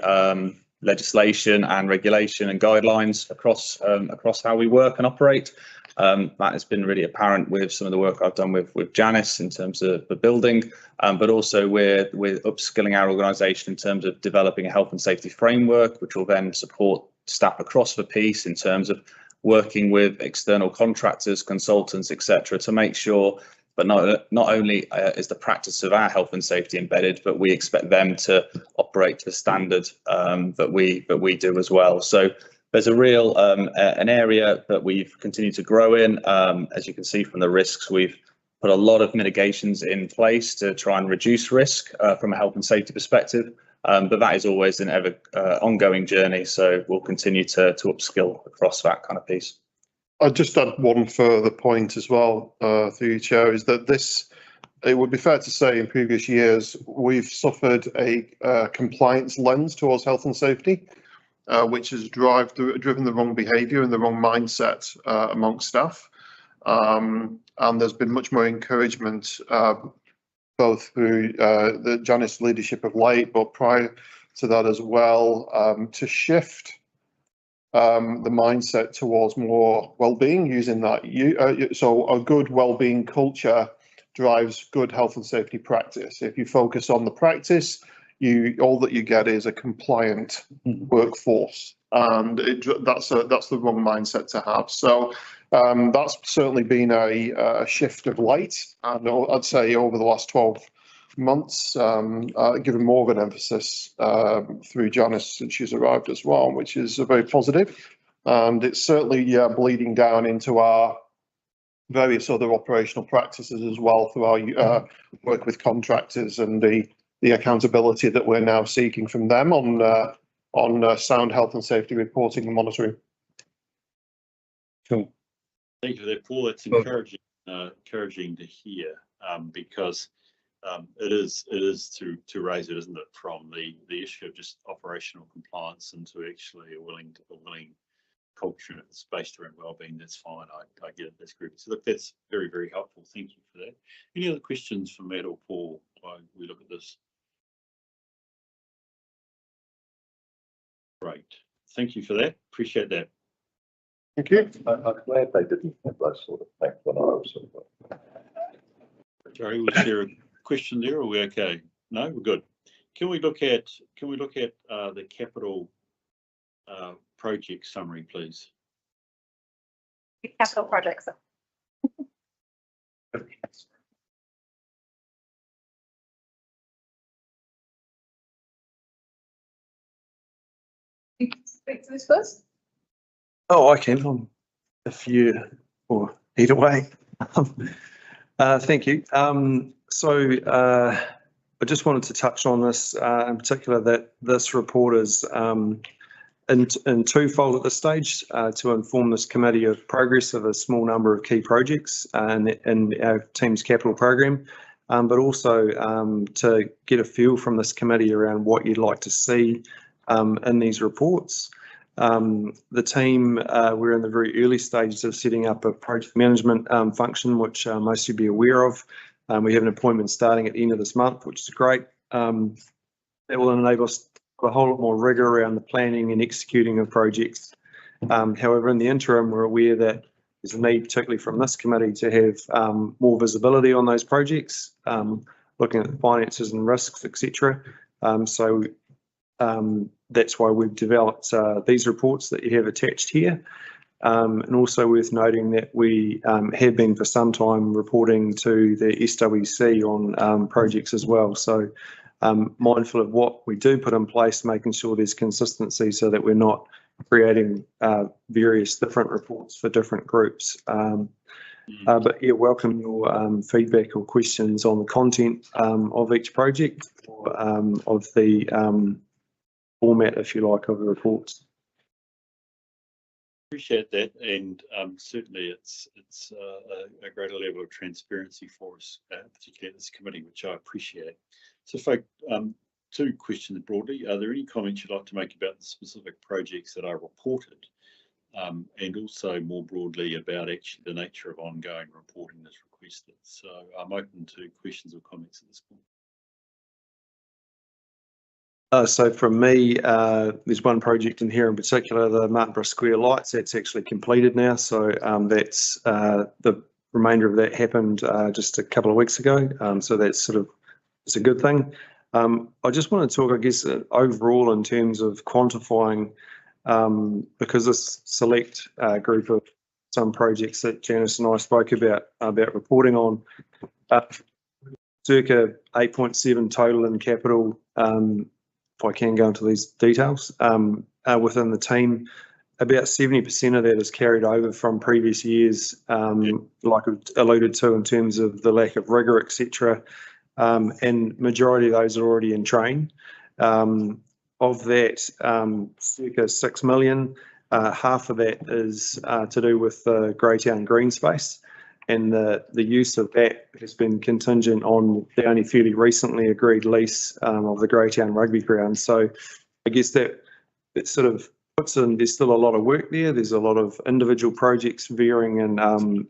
legislation and regulation and guidelines across how we work and operate. That has been really apparent with some of the work I've done with Janice in terms of the building, but also we're upskilling our organisation in terms of developing a health and safety framework, which will then support staff across the piece in terms of working with external contractors, consultants, etc., to make sure that not only is the practice of our health and safety embedded, but we expect them to operate to the standard that we do as well. So there's a real an area that we've continued to grow in. As you can see from the risks, we've put a lot of mitigations in place to try and reduce risk from a health and safety perspective. But that is always an ever ongoing journey. So we'll continue to upskill across that kind of piece. I'd just add one further point as well, through you, Chair, is that it would be fair to say in previous years, we've suffered a compliance lens towards health and safety, which has driven the wrong behaviour and the wrong mindset amongst staff. And there's been much more encouragement both through the Janice leadership of late, but prior to that as well, to shift the mindset towards more well-being, using that. So a good well-being culture drives good health and safety practice. If you focus on the practice, all that you get is a compliant workforce, and that's the wrong mindset to have. So that's certainly been a shift of late, and I'd say over the last 12 months, given more of an emphasis through Janice since she's arrived as well, which is very positive, and it's certainly bleeding down into our various other operational practices as well through our work with contractors and the accountability that we're now seeking from them on sound health and safety reporting and monitoring. Cool. Thank you for that, Paul. That's encouraging to hear, because it is to raise it, isn't it, from the issue of just operational compliance into actually a willing culture that's based around wellbeing. That's fine. I get it. That's great. So look, that's very, very helpful. Thank you for that. Any other questions for Matt or Paul while we look at this? Great. Thank you for that. Appreciate that. Thank you. I'm glad they didn't have those sort of things when I was. Jerry, was there a question there, or are we okay? No, we're good. Can we look at the capital project summary, please? Capital projects. Speak to this first. Oh, I can. If you, or either way. Thank you. I just wanted to touch on this in particular, that this report is in twofold at this stage, to inform this committee of progress of a small number of key projects in our team's capital program, but also to get a feel from this committee around what you'd like to see in these reports. The team, we're in the very early stages of setting up a project management function, which most of you will be aware of. We have an appointment starting at the end of this month, which is great. That will enable us a whole lot more rigour around the planning and executing of projects. However, in the interim, we're aware that there's a need, particularly from this committee, to have more visibility on those projects, looking at the finances and risks, etc. That's why we've developed these reports that you have attached here. And also worth noting that we have been for some time reporting to the SWC on projects as well. So mindful of what we do put in place, making sure there's consistency so that we're not creating various different reports for different groups. But yeah, welcome your feedback or questions on the content of each project, or of the format, if you like, of the reports. Appreciate that, and certainly it's a greater level of transparency for us, particularly at this committee, which I appreciate. So, folk, two questions broadly. Are there any comments you'd like to make about the specific projects that are reported, and also more broadly about actually the nature of ongoing reporting that's requested? So I'm open to questions or comments at this point. So from me, there's one project in here in particular, the Martinborough Square lights, that's actually completed now. So that's the remainder of that happened just a couple of weeks ago. So that's sort of, it's a good thing. I just want to talk, I guess, overall in terms of quantifying, because this select group of some projects that Janice and I spoke about reporting on, circa 8.7 total in capital. If I can go into these details, within the team, about 70% of that is carried over from previous years, like I've alluded to in terms of the lack of rigour, etc. And majority of those are already in train. Of that, circa 6 million, half of that is to do with the Greytown green space. And the use of that has been contingent on the only fairly recently agreed lease of the Greytown rugby ground. So I guess that sort of puts in, there's still a lot of work there. There's a lot of individual projects varying in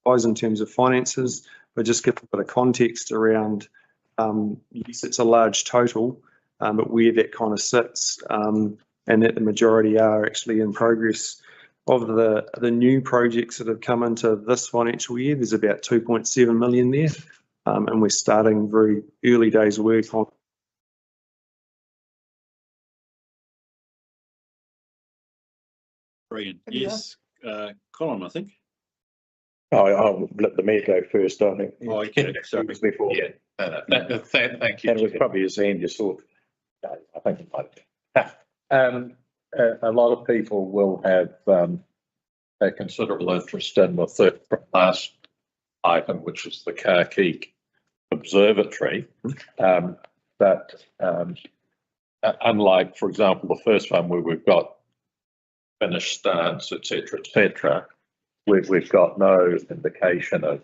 size in terms of finances, but just give a bit of context around, yes, it's a large total, but where that kind of sits, and that the majority are actually in progress. Of the new projects that have come into this financial year, there's about 2.7 million there, and we're starting very early days work on. Brilliant. Yes, Colin, I think. I'll let the mayor go first, I think. Oh, okay. Sorry. Before. Yeah, thank you. And it was probably his hand you saw. I think it might be. A lot of people will have a considerable interest in the third last item, which is the Carkeek Observatory. But unlike, for example, the first one where we've got finished starts, etc., we've got no indication of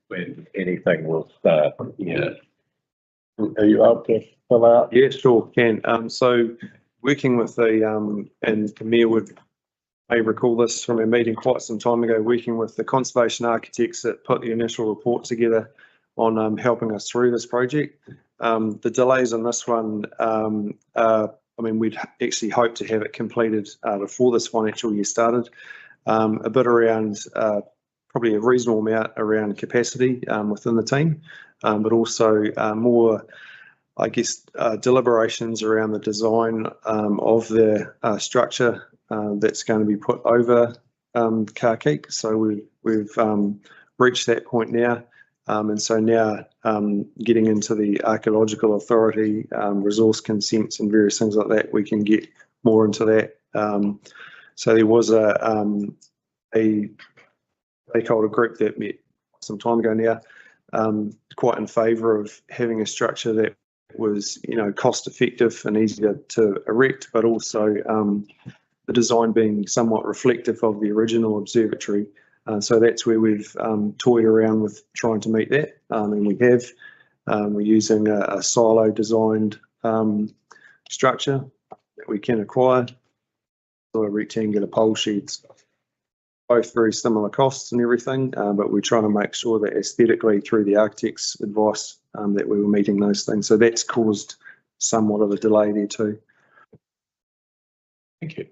when anything will start. Yeah. Are you up to fill out? Yeah, sure, can. So working with the, and the Mayor may recall this from a meeting quite some time ago, working with the conservation architects that put the initial report together on helping us through this project. The delays on this one, I mean, we'd actually hoped to have it completed before this financial year started. A bit around, probably a reasonable amount around capacity within the team, but also more, I guess, deliberations around the design of the structure that's going to be put over Carkeek. So we've reached that point now, and so now getting into the archaeological authority, resource consents and various things like that, we can get more into that. So there was a stakeholder group that met some time ago now, quite in favour of having a structure that was, you know, cost effective and easier to erect, but also the design being somewhat reflective of the original observatory. So that's where we've toyed around with trying to meet that, and we have. We're using a silo designed structure that we can acquire, so a rectangular pole sheds, both very similar costs and everything, but we're trying to make sure that aesthetically through the architect's advice that we were meeting those things. So that's caused somewhat of a delay there too. Thank you.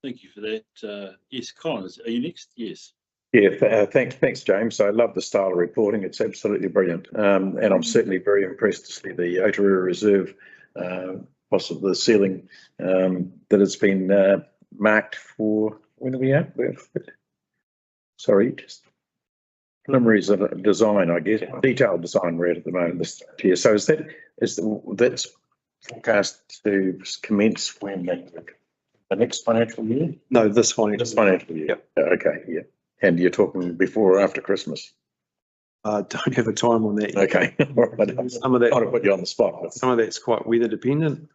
Thank you for that. Yes, Colin, are you next? Yes. Yeah, thanks, James. I love the style of reporting. It's absolutely brilliant. And I'm certainly very impressed to see the Otaruara Reserve, possibly the ceiling that has been marked for, when are we at? Sorry, just preliminaries of design, I guess. Detailed design we're at the moment this year. So that's forecast to commence when the next financial year? No, this financial. This financial year. Yep. Okay, yeah. And you're talking before or after Christmas? Don't have a time on that yet. Okay. Some of that, Trying to put you on the spot. some of that's quite weather dependent.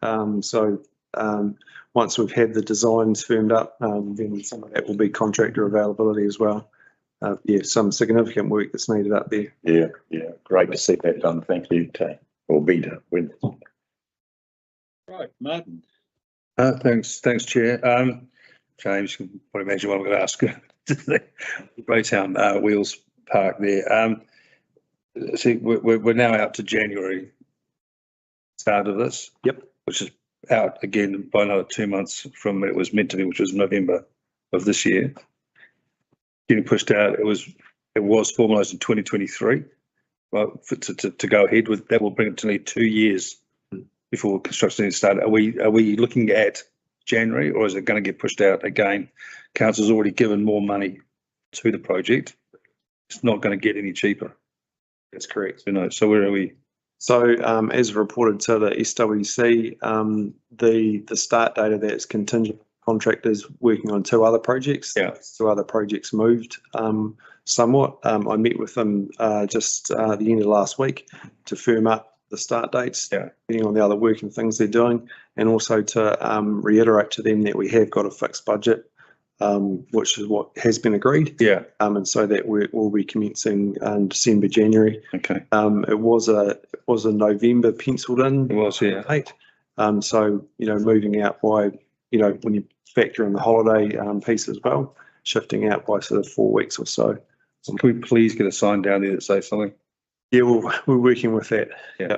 Once we've had the designs firmed up, then some of that will be contractor availability as well. Yeah, some significant work that's needed up there. Yeah, yeah. Great to see that done. Thank you, Tay. Or be done. Right, Martin. Thanks, Chair. James, you can probably imagine what I'm going to ask. The Greytown Wheels Park there. See, we're now out to January start of this. Yep. Which is out again by another 2 months from when it was meant to be, which was November of this year. Getting pushed out. It was formalised in 2023. Well, to go ahead with that will bring it to nearly 2 years before construction is started. Are we looking at January, or is it going to get pushed out again? Council's already given more money to the project. It's not going to get any cheaper. That's correct. So where are we? So as reported to the SWC, the start date of that is contingent. Contractors working on 2 other projects. Yeah. 2 other projects moved somewhat. I met with them just the end of last week to firm up the start dates, depending on the other work and things they're doing, and also to reiterate to them that we have got a fixed budget, which is what has been agreed. Yeah. And so that work will be commencing in December, January. Okay. It was a November penciled in. It was, yeah. Date. So moving out by when you factor in the holiday piece as well, shifting out by sort of 4 weeks or so. So can we please get a sign down there that says something? Yeah, we're working with that. Yeah.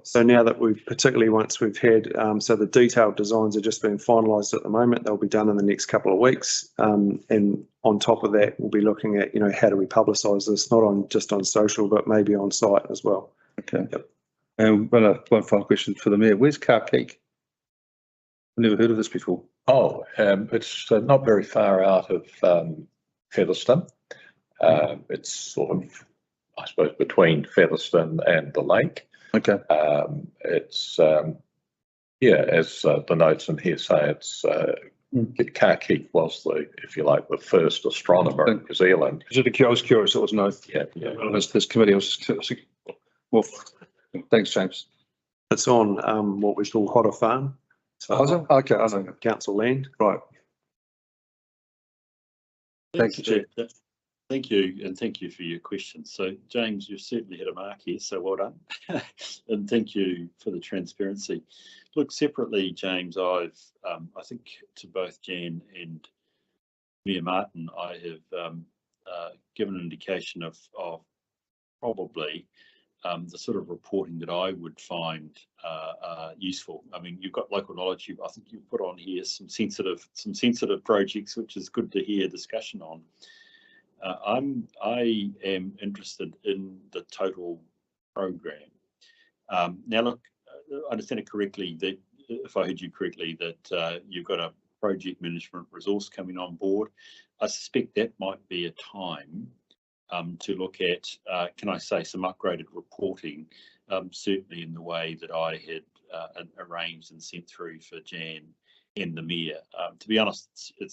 So now that particularly once we've had, so the detailed designs are just being finalised at the moment. They'll be done in the next couple of weeks. And on top of that, we'll be looking at, how do we publicise this, not just on social, but maybe on site as well. Okay. Yep. And one final question for the Mayor. Where's Carkeek? I've never heard of this before. Oh, it's not very far out of Featherstone. It's sort of, I suppose, between Featherstone and the lake. Okay. It's, as the notes in here say, it's Carkeek was if you like, the first astronomer in New Zealand. I was curious. It was no. Yeah. This committee was. Well, thanks, James. It's on what we call Hodder Farm. So, okay, I know. Council land. Right. Thank you, Chair. Thank you, and thank you for your questions. So, James, you've certainly hit a mark here, so well done. And thank you for the transparency. Look, separately, James, I've, I think to both Jan and Mayor Martin, I have given an indication of probably the sort of reporting that I would find useful. I mean, you've got local knowledge. I think you've put on here some sensitive projects, which is good to hear discussion on. I am interested in the total program. Now, look, I understand it correctly that if I heard you correctly, that you've got a project management resource coming on board. I suspect that might be a time to look at, can I say, some upgraded reporting, certainly in the way that I had arranged and sent through for Jan and the Mayor. To be honest, it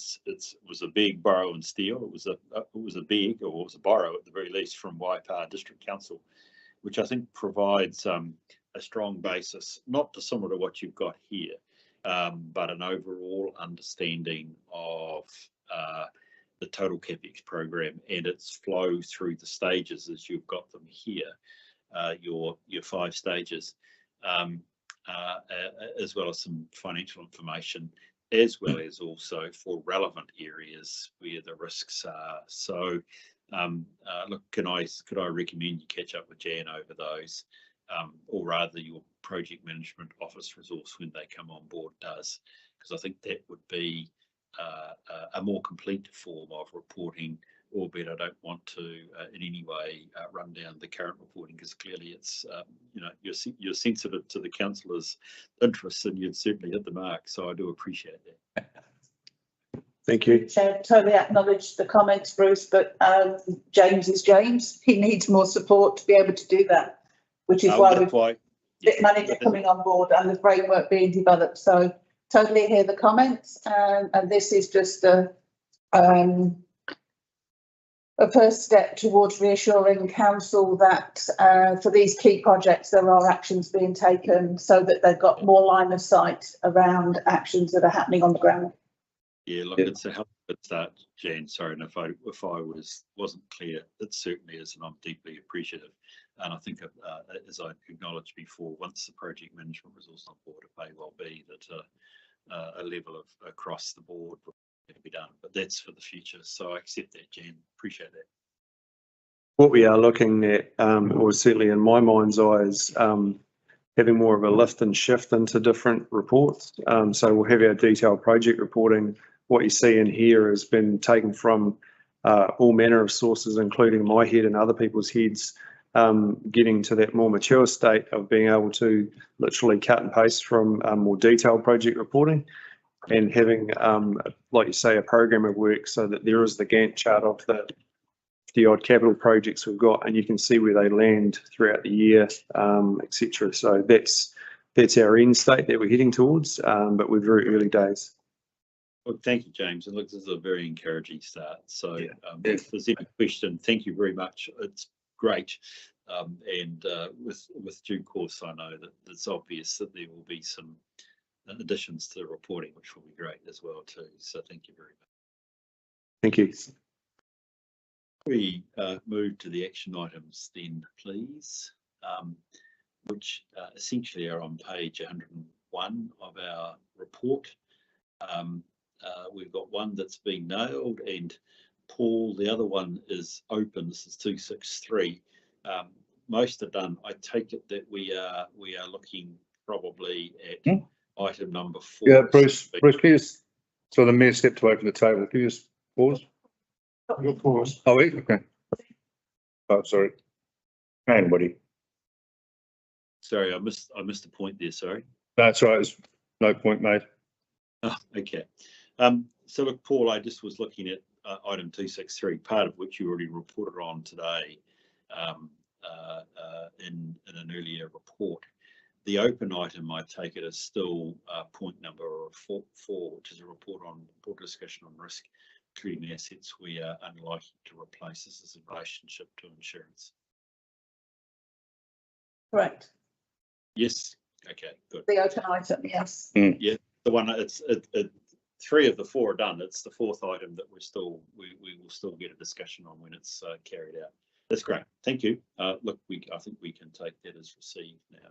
was a big borrow and steal. It was a borrow at the very least from Waipa District Council, which I think provides a strong basis, not dissimilar to what you've got here, but an overall understanding of the total CapEx program and its flow through the stages as you've got them here, your 5 stages, as well as some financial information, as well as also for relevant areas where the risks are. So, look, could I recommend you catch up with Jan over those, or rather your project management office resource when they come on board does, because I think that would be a more complete form of reporting, albeit I don't want to in any way run down the current reporting, because clearly it's you're sensitive to the councillors' interests and you've certainly hit the mark, so I do appreciate that. Thank you. So totally acknowledge the comments, Bruce, but James is James. He needs more support to be able to do that, which is why bit manager coming on board and the framework being developed. So totally hear the comments, and this is just a first step towards reassuring council that for these key projects there are actions being taken so that they've got more line of sight around actions that are happening on the ground. Yeah, look, it's a hell of a start, Jan. Sorry, and if I wasn't clear, it certainly is, and I'm deeply appreciative. And I think, as I acknowledged before, once the project management resource on board, it may well be that a level of across the board will be done. But that's for the future. So I accept that, Jan. Appreciate that. What we are looking at, or certainly in my mind's eye, is having more of a lift and shift into different reports. So we'll have our detailed project reporting. What you see in here has been taken from all manner of sources, including my head and other people's heads, getting to that more mature state of being able to literally cut and paste from more detailed project reporting and having, like you say, a program of work so that there is the Gantt chart of the odd capital projects we've got, and you can see where they land throughout the year, etc. So that's our end state that we're heading towards, but we're very early days. Well, thank you, James. And look, this is a very encouraging start. So if there's any question, thank you very much. It's great. And with due course, I know that it's obvious that there will be some additions to the reporting, which will be great as well too. So thank you very much. Thank you. We move to the action items then, please, which essentially are on page 101 of our report. We've got one that's been nailed, and Paul, the other one is open. This is 263. Most are done. I take it that we are looking probably at item number 4. Yeah, Bruce, can you just, so the mayor stepped away from the table. Can you just pause? You'll pause. Oh, wait, okay. Oh, sorry. And Woody. Sorry, I missed a point there. Sorry. That's right. There's no point made. Oh, okay. So look, Paul, I just was looking at item 263, part of which you already reported on today in an earlier report. The open item, I take it, is still point number 4, which is a report on board discussion on risk, including assets we are unlikely to replace. This is in relationship to insurance. Correct. Yes. Okay. Good. The open item, yes. Yeah. The one it's 3 of the 4 are done. It's the 4th item that we will still get a discussion on when it's carried out. That's great. Thank you. Look, I think we can take that as received now.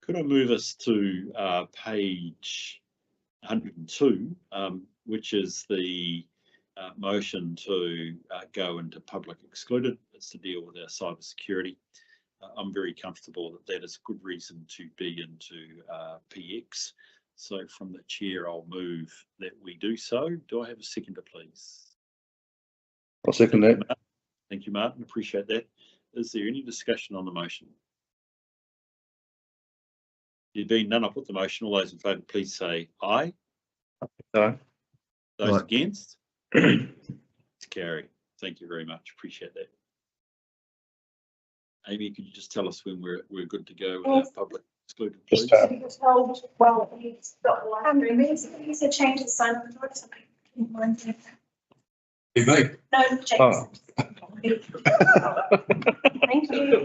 Could I move us to page 102, which is the motion to go into public excluded. It's to deal with our cyber security. I'm very comfortable that that is good reason to be into PX. So from the chair, I'll move that we do so. Do I have a seconder, please? I'll second that. Thank you, Martin. Appreciate that. Is there any discussion on the motion? There being none, I'll put the motion. All those in favour, please say aye. Aye. Those against? It's carried. Thank you very much. Appreciate that. Amy, could you just tell us when we're good to go with our public excluded, please? Well, he's got one. There's a change in sign on the door or something. You may. No, James. Oh. Thank you.